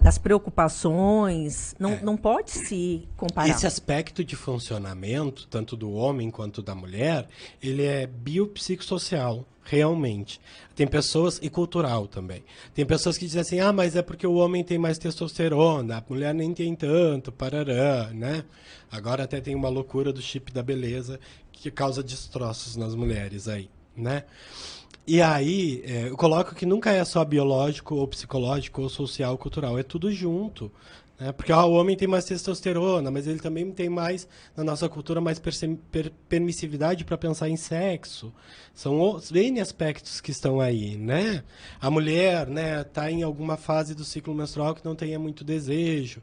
das preocupações. Não pode se comparar. Esse aspecto de funcionamento, tanto do homem quanto da mulher, ele é biopsicossocial, realmente. Tem pessoas, e cultural também. Tem pessoas que dizem assim, mas é porque o homem tem mais testosterona, a mulher nem tem tanto, parará, né? Agora até tem uma loucura do chip da beleza que causa destroços nas mulheres aí, né? E aí, eu coloco que nunca é só biológico, ou psicológico, ou social, ou cultural, é tudo junto. Né? Porque o homem tem mais testosterona, mas ele também tem mais, na nossa cultura, mais permissividade para pensar em sexo. São N aspectos que estão aí, né? A mulher, né, tá em alguma fase do ciclo menstrual que não tenha muito desejo.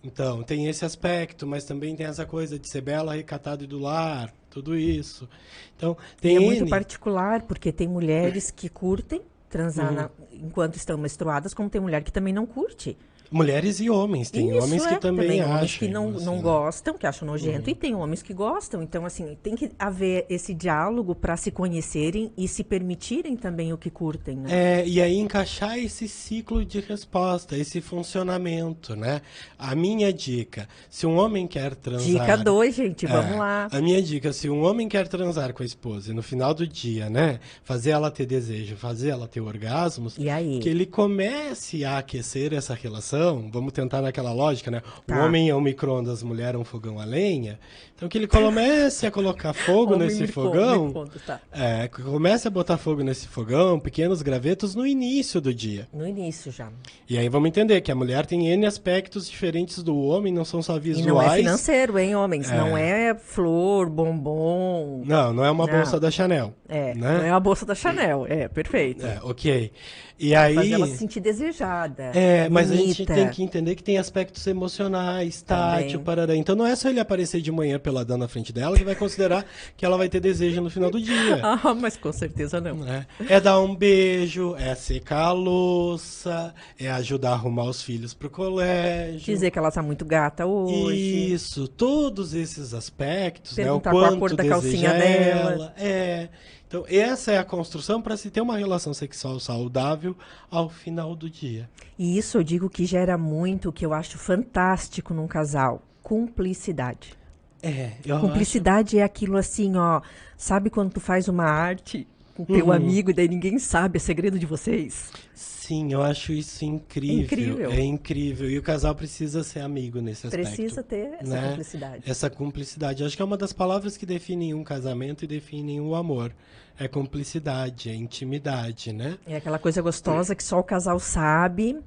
Então, tem esse aspecto, mas também tem essa coisa de ser bela, recatada e do lar, tudo isso. Então, tem é muito particular, porque tem mulheres que curtem transar enquanto estão menstruadas, como tem mulher que também não curte. Mulheres e homens. Tem homens que também acham. Homens que não gostam, que acham nojento, e tem homens que gostam. Então, assim, tem que haver esse diálogo para se conhecerem e se permitirem também o que curtem, né? E aí encaixar esse ciclo de resposta, esse funcionamento, né? A minha dica, se um homem quer transar... Dica 2, gente, vamos lá. A minha dica, se um homem quer transar com a esposa e no final do dia, né? Fazer ela ter desejo, fazer ela ter orgasmos, e aí? Que ele comece a aquecer essa relação. Vamos tentar naquela lógica, né? Tá. O homem é um micro-ondas, a mulher é um fogão a lenha. Então que ele comece a colocar fogo nesse fogão. Que comece a botar fogo nesse fogão, pequenos gravetos no início do dia. No início já. E aí vamos entender que a mulher tem N aspectos diferentes do homem, não são só visuais. E não é financeiro, hein, homens? Não é flor, bombom. Não é uma bolsa da Chanel. Né? Não é uma bolsa da Chanel. Perfeito. Ok. E aí... Fazer ela se sentir desejada. Mas a gente tem que entender que tem aspectos emocionais, tátil, parará. Então não é só ele aparecer de manhã peladão na frente dela que vai considerar que ela vai ter desejo no final do dia. Mas com certeza não. É dar um beijo, é secar a louça, é ajudar a arrumar os filhos pro colégio. Dizer que ela tá muito gata hoje. Isso, todos esses aspectos, perguntar né? O quanto qual a cor da calcinha dela. Então, essa é a construção para se ter uma relação sexual saudável ao final do dia. E isso eu digo que gera muito, que eu acho fantástico num casal, cumplicidade. Cumplicidade é aquilo assim, sabe quando tu faz uma arte com teu amigo e daí ninguém sabe, é segredo de vocês? Sim, eu acho isso incrível. É incrível. E o casal precisa ser amigo nesse aspecto. Precisa ter essa cumplicidade. Essa cumplicidade. Acho que é uma das palavras que definem um casamento e definem o amor. É cumplicidade, é intimidade, né? É aquela coisa gostosa que só o casal sabe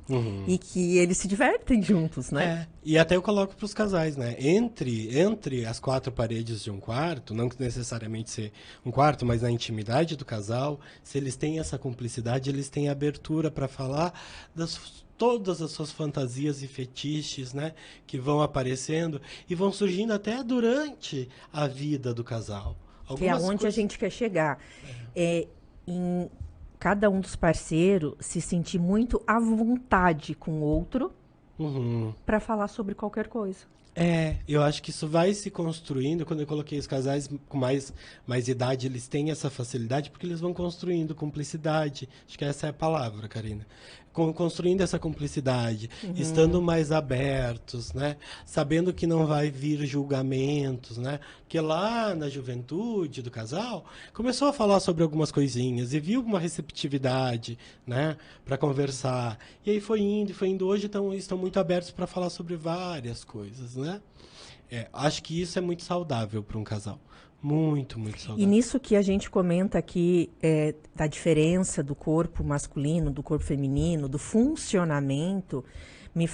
e que eles se divertem juntos, né? E até eu coloco para os casais, né? Entre as quatro paredes de um quarto, não necessariamente ser um quarto, mas na intimidade do casal, se eles têm essa cumplicidade, eles têm abertura para falar todas as suas fantasias e fetiches, né? Que vão aparecendo e vão surgindo até durante a vida do casal. Que é onde a gente quer chegar. Em cada um dos parceiros se sentir muito à vontade com o outro para falar sobre qualquer coisa. Eu acho que isso vai se construindo. Quando eu coloquei os casais com mais idade, eles têm essa facilidade porque eles vão construindo cumplicidade. Acho que essa é a palavra, Karina. Construindo essa cumplicidade, estando mais abertos, né? Sabendo que não vai vir julgamentos, né? Porque lá na juventude do casal, começou a falar sobre algumas coisinhas e viu uma receptividade, né? Para conversar. E aí foi indo. Hoje estão muito abertos para falar sobre várias coisas, né? Acho que isso é muito saudável para um casal. Muito, muito saudável. E nisso que a gente comenta aqui, da diferença do corpo masculino, do corpo feminino, do funcionamento, me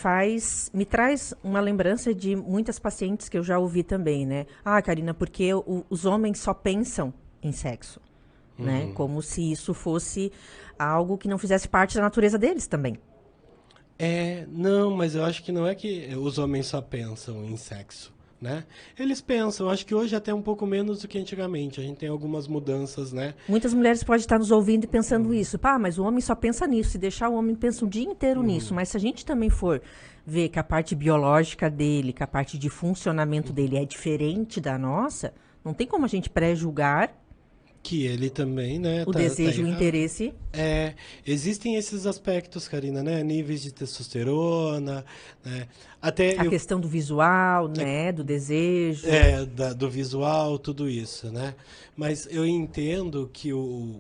traz uma lembrança de muitas pacientes que eu já ouvi também, né? Karina, porque os homens só pensam em sexo. né? Como se isso fosse algo que não fizesse parte da natureza deles também. Não, mas eu acho que não é que os homens só pensam em sexo, né? Eles pensam, acho que hoje até um pouco menos do que antigamente. A gente tem algumas mudanças, né? Muitas mulheres podem estar nos ouvindo e pensando isso. Pá, mas o homem só pensa nisso. Se deixar o homem pensa o dia inteiro nisso. Mas se a gente também for ver que a parte biológica dele, que a parte de funcionamento dele é diferente da nossa, não tem como a gente pré-julgar Que ele também, né? o desejo e o errado. interesse. Existem esses aspectos, Karina, né? Níveis de testosterona, né? Até A questão do visual, né? Do desejo. do visual, tudo isso, né? Mas eu entendo que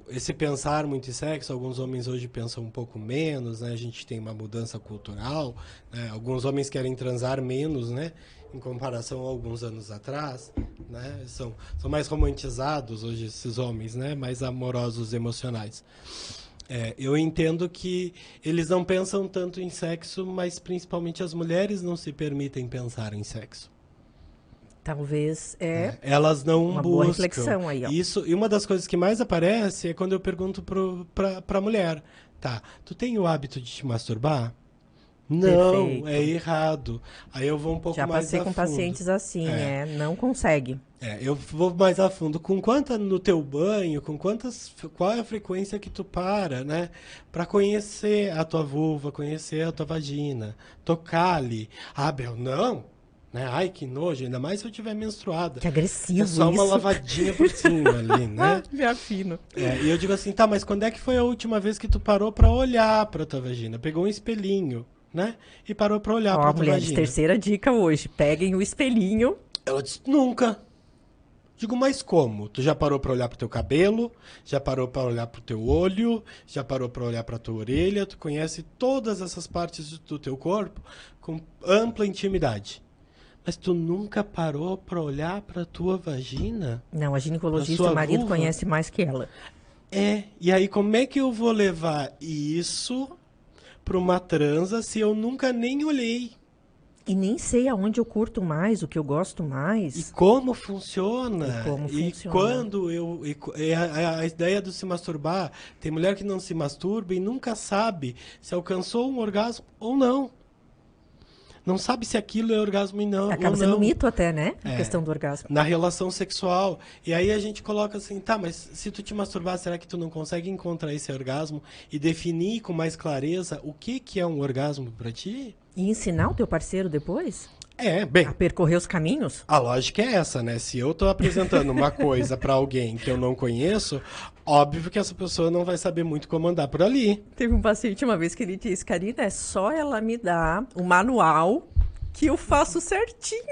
esse pensar muito em sexo, alguns homens hoje pensam um pouco menos, né? A gente tem uma mudança cultural, né? Alguns homens querem transar menos, né? Em comparação a alguns anos atrás, né? São mais romantizados hoje esses homens, né? Mais amorosos, emocionais. Eu entendo que eles não pensam tanto em sexo, mas principalmente as mulheres não se permitem pensar em sexo. Talvez Elas não uma buscam. boa reflexão aí, ó. Isso, e uma das coisas que mais aparece é quando eu pergunto pra mulher, tá, tu tem o hábito de te masturbar? Não, Perfeito. é errado. Aí eu vou um pouco Já mais passei a com fundo. pacientes assim, não consegue. Eu vou mais a fundo. Com quanta no teu banho, qual é a frequência que tu para, né? Pra conhecer a tua vulva, conhecer a tua vagina, tocar ali. Ah, Bel, não, né? Ai, que nojo, ainda mais se eu tiver menstruada. Que agressivo É só uma isso. lavadinha por cima ali, né? Me afino. E eu digo assim, tá, mas quando é que foi a última vez que tu parou pra olhar pra tua vagina? Pegou um espelhinho, né? E parou pra olhar pra Ó, tua mulheres, vagina. terceira dica hoje. Peguem o espelhinho. Ela disse, nunca. Digo, mas como? Tu já parou pra olhar pro teu cabelo? Já parou pra olhar pro teu olho? Já parou pra olhar pra tua orelha? Tu conhece todas essas partes do teu corpo com ampla intimidade. Mas tu nunca parou pra olhar pra tua vagina? Não, a A ginecologista, sua o marido vulva? conhece mais que ela. E aí como é que eu vou levar isso pra uma transa se eu nunca nem olhei? E nem sei aonde eu curto mais, o que eu gosto E mais. como funciona? E como funciona. Quando a ideia do se masturbar, tem mulher que não se masturba e nunca sabe se alcançou um orgasmo ou não. Não sabe se aquilo é orgasmo ou não. Acaba sendo um mito até, né? A É. questão do orgasmo. Na relação sexual. E aí a gente coloca assim, tá, mas se tu te masturbar, será que tu não consegue encontrar esse orgasmo e definir com mais clareza o que é um orgasmo pra ti? E ensinar o teu parceiro depois Bem, a percorrer os caminhos? a lógica é essa, né? Se eu tô apresentando uma coisa pra alguém que eu não conheço, óbvio que essa pessoa não vai saber muito como andar por ali. Teve um paciente uma vez que ele disse, Karina, é só ela me dar o manual que eu faço certinho.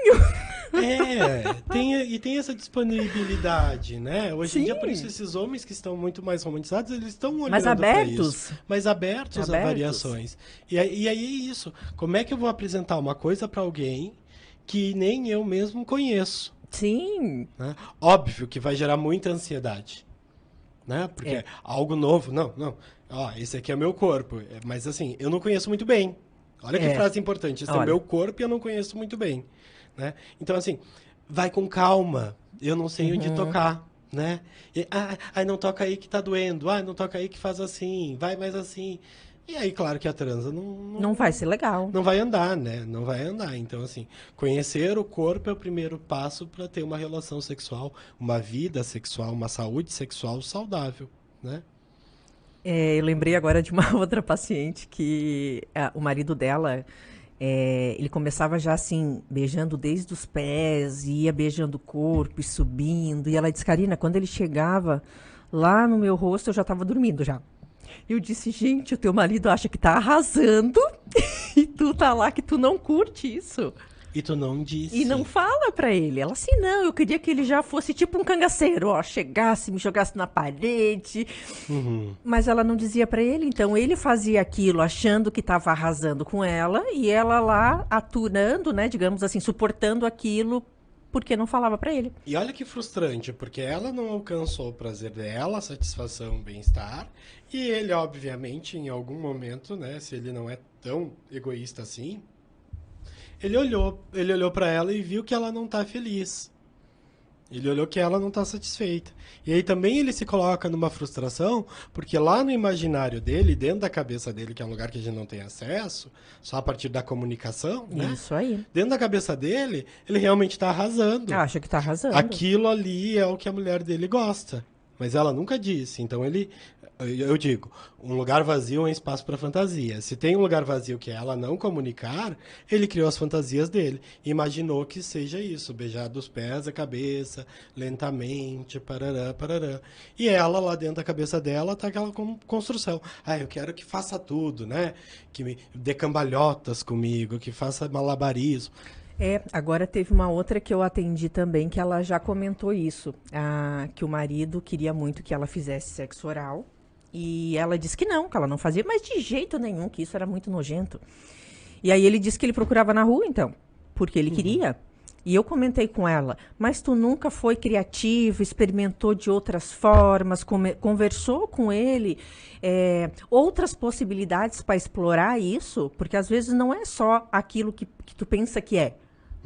Tem essa disponibilidade, né? Hoje em dia, Sim. por isso, esses homens que estão muito mais romantizados, eles estão olhando Mais pra abertos. isso. Mais abertos a Abertos. variações. E aí é isso. Como é que eu vou apresentar uma coisa pra alguém que nem eu mesmo conheço? Sim. Né? Óbvio que vai gerar muita ansiedade, né? Porque É. algo novo, não. Ó, esse aqui é o meu corpo, mas assim, eu não conheço muito bem. Olha que frase importante, esse é o Olha. meu corpo e eu não conheço muito bem, né? Então assim, vai com calma, eu não sei onde tocar, né? Não toca aí que tá doendo, não toca aí que faz assim, vai mais assim. E aí, claro que a transa Não vai ser legal. não vai andar, né? Não vai andar. Então, assim, conhecer o corpo é o primeiro passo para ter uma relação sexual, uma vida sexual, uma saúde sexual saudável, né? Eu lembrei agora de uma outra paciente que o marido dela, ele começava já assim, beijando desde os pés, ia beijando o corpo e subindo. E ela disse, Karina, quando ele chegava lá no meu rosto, eu já estava dormindo já. Eu disse, gente, o teu marido acha que tá arrasando e tu tá lá que tu não curte isso. E tu não disse. E não fala pra ele. Ela assim, não, eu queria que ele já fosse tipo um cangaceiro, ó, chegasse, me jogasse na parede. Mas ela não dizia pra ele, então ele fazia aquilo achando que tava arrasando com ela e ela lá aturando, né, digamos assim, suportando aquilo porque não falava pra ele. E olha que frustrante, porque ela não alcançou o prazer dela, a satisfação, o bem-estar, e ele, obviamente, em algum momento, né, se ele não é tão egoísta assim, ele olhou para ela e viu que ela não tá feliz, Ele olhou que ela não está satisfeita. E aí também ele se coloca numa frustração, porque lá no imaginário dele, dentro da cabeça dele, que é um lugar que a gente não tem acesso, só a partir da comunicação, né? Isso aí. Dentro da cabeça dele, ele realmente está arrasando. Acha que tá arrasando. Aquilo ali é o que a mulher dele gosta. Mas ela nunca disse. Então eu digo, um lugar vazio é um espaço para fantasia. Se tem um lugar vazio que é ela não comunicar, ele criou as fantasias dele. Imaginou que seja isso, beijar dos pés à cabeça, lentamente, parará, parará. E ela, lá dentro da cabeça dela, tá aquela construção. Eu quero que faça tudo, né? Que me dê cambalhotas comigo, que faça malabarismo. Agora teve uma outra que eu atendi também, que ela já comentou isso, que o marido queria muito que ela fizesse sexo oral, e ela disse que ela não fazia, mas de jeito nenhum, que isso era muito nojento. E aí ele disse que ele procurava na rua, então, porque ele queria. E eu comentei com ela, mas tu nunca foi criativo, experimentou de outras formas, conversou com ele, outras possibilidades para explorar isso, porque às vezes não é só aquilo que tu pensa que é.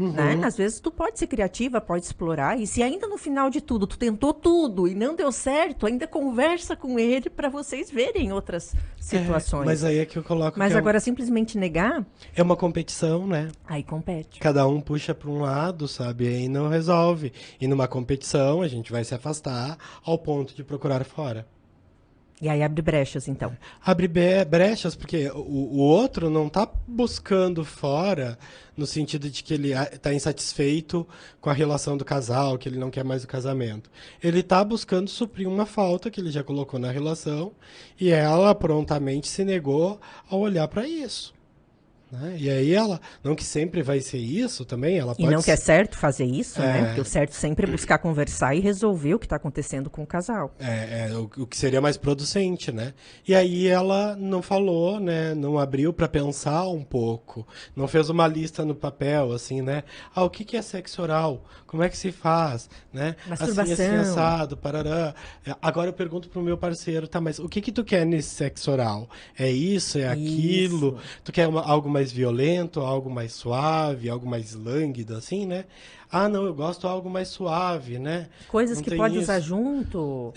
Né? Às vezes tu pode ser criativa, pode explorar, e se ainda no final de tudo tu tentou tudo e não deu certo, ainda conversa com ele para vocês verem outras situações. Mas aí é que eu coloco. Mas agora simplesmente negar. É uma competição, né? Aí compete. Cada um puxa para um lado, sabe? Aí não resolve. E numa competição a gente vai se afastar ao ponto de procurar fora. E aí abre brechas, então. Abre brechas, porque o outro não está buscando fora no sentido de que ele está insatisfeito com a relação do casal, que ele não quer mais o casamento. Ele está buscando suprir uma falta que ele já colocou na relação e ela prontamente se negou a olhar para isso. Né? E aí ela, não que sempre vai ser isso também, ela pode... E não que é certo fazer isso, né? Porque o certo sempre é buscar conversar e resolver o que está acontecendo com o casal. O que seria mais producente, né? E aí ela não falou, né? Não abriu para pensar um pouco, não fez uma lista no papel, assim, né? O que é sexo oral? Como é que se faz? Né? Masturbação. Assim, assado, parará. Agora eu pergunto pro meu parceiro, tá, mas o que tu quer nesse sexo oral? É isso? É aquilo? Isso. Tu quer algo mais violento, algo mais suave, algo mais lânguido, assim, né? Não, eu gosto de algo mais suave, né? Coisas não que tem pode isso. usar junto.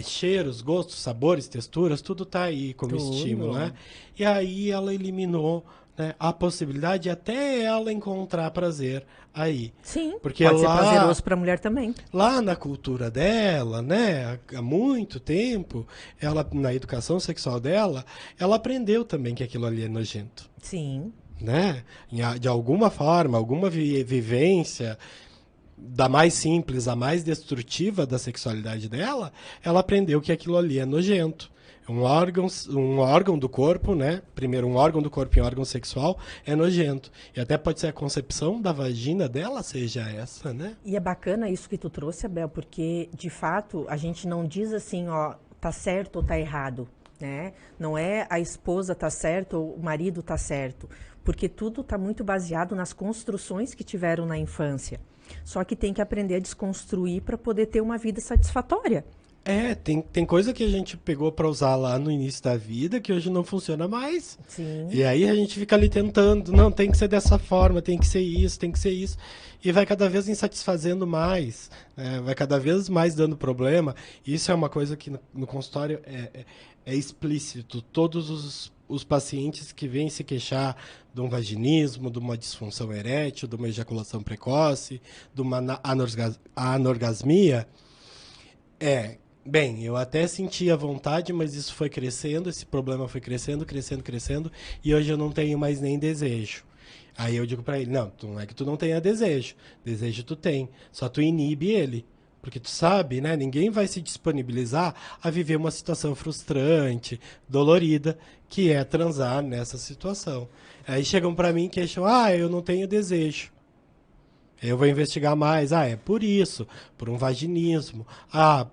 Cheiros, gostos, sabores, texturas, tudo tá aí como estímulo, né? E aí ela eliminou, né, a possibilidade de até ela encontrar prazer aí. Sim, porque pode ser lá, prazeroso para a mulher também. Lá na cultura dela, né, há muito tempo, ela, na educação sexual dela, ela aprendeu também que aquilo ali é nojento. Sim. Né? De alguma forma, alguma vivência da mais simples à mais destrutiva da sexualidade dela, ela aprendeu que aquilo ali é nojento. Um órgão do corpo, né? Primeiro, um órgão do corpo em órgão sexual é nojento. E até pode ser a concepção da vagina dela seja essa, né? E é bacana isso que tu trouxe, Abel, porque, de fato, a gente não diz assim, tá certo ou tá errado, né? Não é a esposa tá certo ou o marido tá certo, porque tudo tá muito baseado nas construções que tiveram na infância. Só que tem que aprender a desconstruir para poder ter uma vida satisfatória. Tem coisa que a gente pegou para usar lá no início da vida que hoje não funciona mais. Sim. E aí a gente fica ali tentando, não, tem que ser dessa forma, tem que ser isso, tem que ser isso. E vai cada vez insatisfazendo mais, vai cada vez mais dando problema. Isso é uma coisa que no consultório é explícito. Todos os pacientes que vêm se queixar de um vaginismo, de uma disfunção erétil, de uma ejaculação precoce, de uma anorgasmia, bem, eu até sentia vontade, mas isso foi crescendo, esse problema foi crescendo, e hoje eu não tenho mais nem desejo. Aí eu digo pra ele, não é que tu não tenha desejo tu tem, só tu inibe ele. Porque tu sabe, né, ninguém vai se disponibilizar a viver uma situação frustrante, dolorida, que é transar nessa situação. Aí chegam pra mim e queixam, eu não tenho desejo. Eu vou investigar mais. É por isso, por um vaginismo,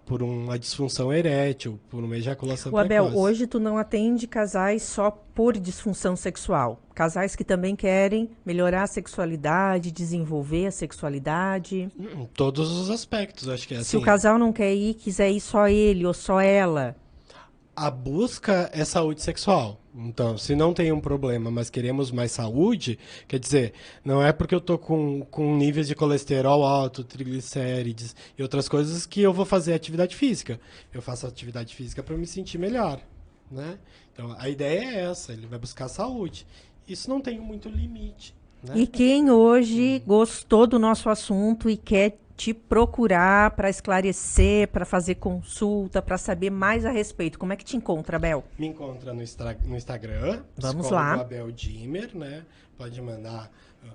por uma disfunção erétil, por uma ejaculação precoce. Abel, hoje tu não atende casais só por disfunção sexual. Casais que também querem melhorar a sexualidade, desenvolver a sexualidade. Em todos os aspectos, acho que é assim. Se o casal não quer ir, quiser ir só ele ou só ela. A busca é saúde sexual. Então, se não tem um problema, mas queremos mais saúde, quer dizer, não é porque eu tô com níveis de colesterol alto, triglicérides e outras coisas que eu vou fazer atividade física. Eu faço atividade física para me sentir melhor, né? Então, a ideia é essa, ele vai buscar saúde. Isso não tem muito limite, né? E quem hoje gostou do nosso assunto e quer te procurar para esclarecer, para fazer consulta, para saber mais a respeito, como é que te encontra, Abel? Me encontra no Instagram, Vamos lá. Abel Dimmer, né? Pode mandar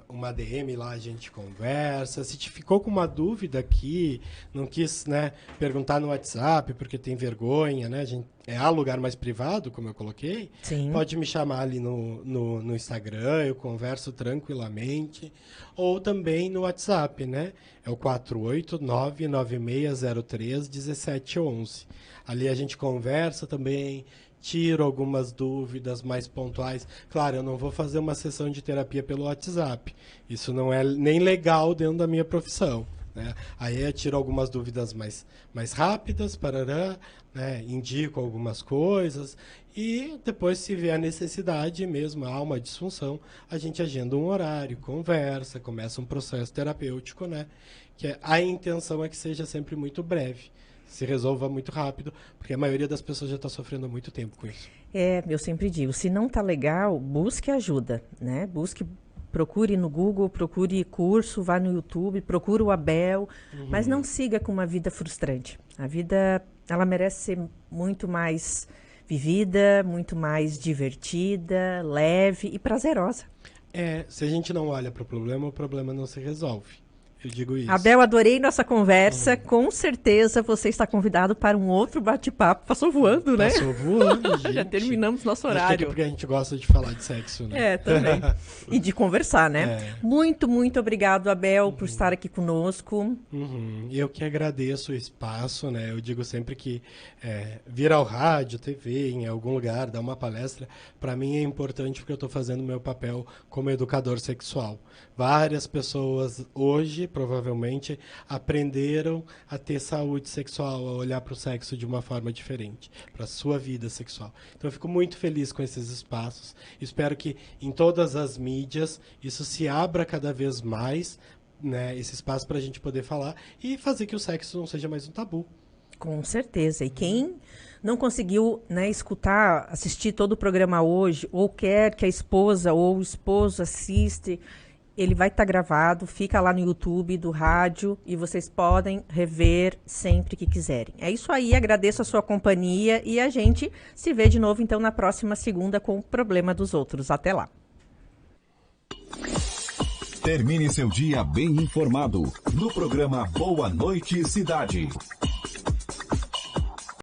uma DM lá, a gente conversa. Se te ficou com uma dúvida aqui, não quis, né, perguntar no WhatsApp porque tem vergonha, né? É a lugar mais privado, como eu coloquei. Sim. Pode me chamar ali no Instagram, eu converso tranquilamente. Ou também no WhatsApp, né? É o 489-9603-1711. Ali a gente conversa também, tiro algumas dúvidas mais pontuais. Claro, eu não vou fazer uma sessão de terapia pelo WhatsApp. Isso não é nem legal dentro da minha profissão, né? Aí eu tiro algumas dúvidas mais rápidas, parará, né? Indico algumas coisas e depois, se vier a necessidade mesmo, há uma disfunção, a gente agenda um horário, conversa, começa um processo terapêutico, né? Que a intenção é que seja sempre muito breve, se resolva muito rápido, porque a maioria das pessoas já está sofrendo há muito tempo com isso. Eu sempre digo, se não tá legal, busque ajuda, né? Procure no Google, procure curso, vá no YouTube, procure o Abel, mas não siga com uma vida frustrante. A vida, ela merece ser muito mais vivida, muito mais divertida, leve e prazerosa. Se a gente não olha para o problema não se resolve. Eu digo isso. Abel, adorei nossa conversa. Com certeza você está convidado para um outro bate-papo. Passou voando, né? Passou voando, gente. Já terminamos nosso Acho que horário. é porque a gente gosta de falar de sexo, né? Também. E de conversar, né? Muito, muito obrigado, Abel, por estar aqui conosco. Eu que agradeço o espaço, né? Eu digo sempre que vir ao rádio, TV, em algum lugar, dar uma palestra, para mim é importante porque eu estou fazendo meu papel como educador sexual. Várias pessoas hoje, provavelmente, aprenderam a ter saúde sexual, a olhar para o sexo de uma forma diferente, para a sua vida sexual. Então eu fico muito feliz com esses espaços. Espero que em todas as mídias isso se abra cada vez mais, né, esse espaço para a gente poder falar e fazer que o sexo não seja mais um tabu. Com certeza. E quem não conseguiu, né, escutar, assistir todo o programa hoje, ou quer que a esposa ou o esposo assista, ele vai estar gravado, fica lá no YouTube do rádio e vocês podem rever sempre que quiserem. É isso aí, agradeço a sua companhia e a gente se vê de novo então na próxima segunda com o Problema dos Outros. Até lá. Termine seu dia bem informado no programa Boa Noite Cidade.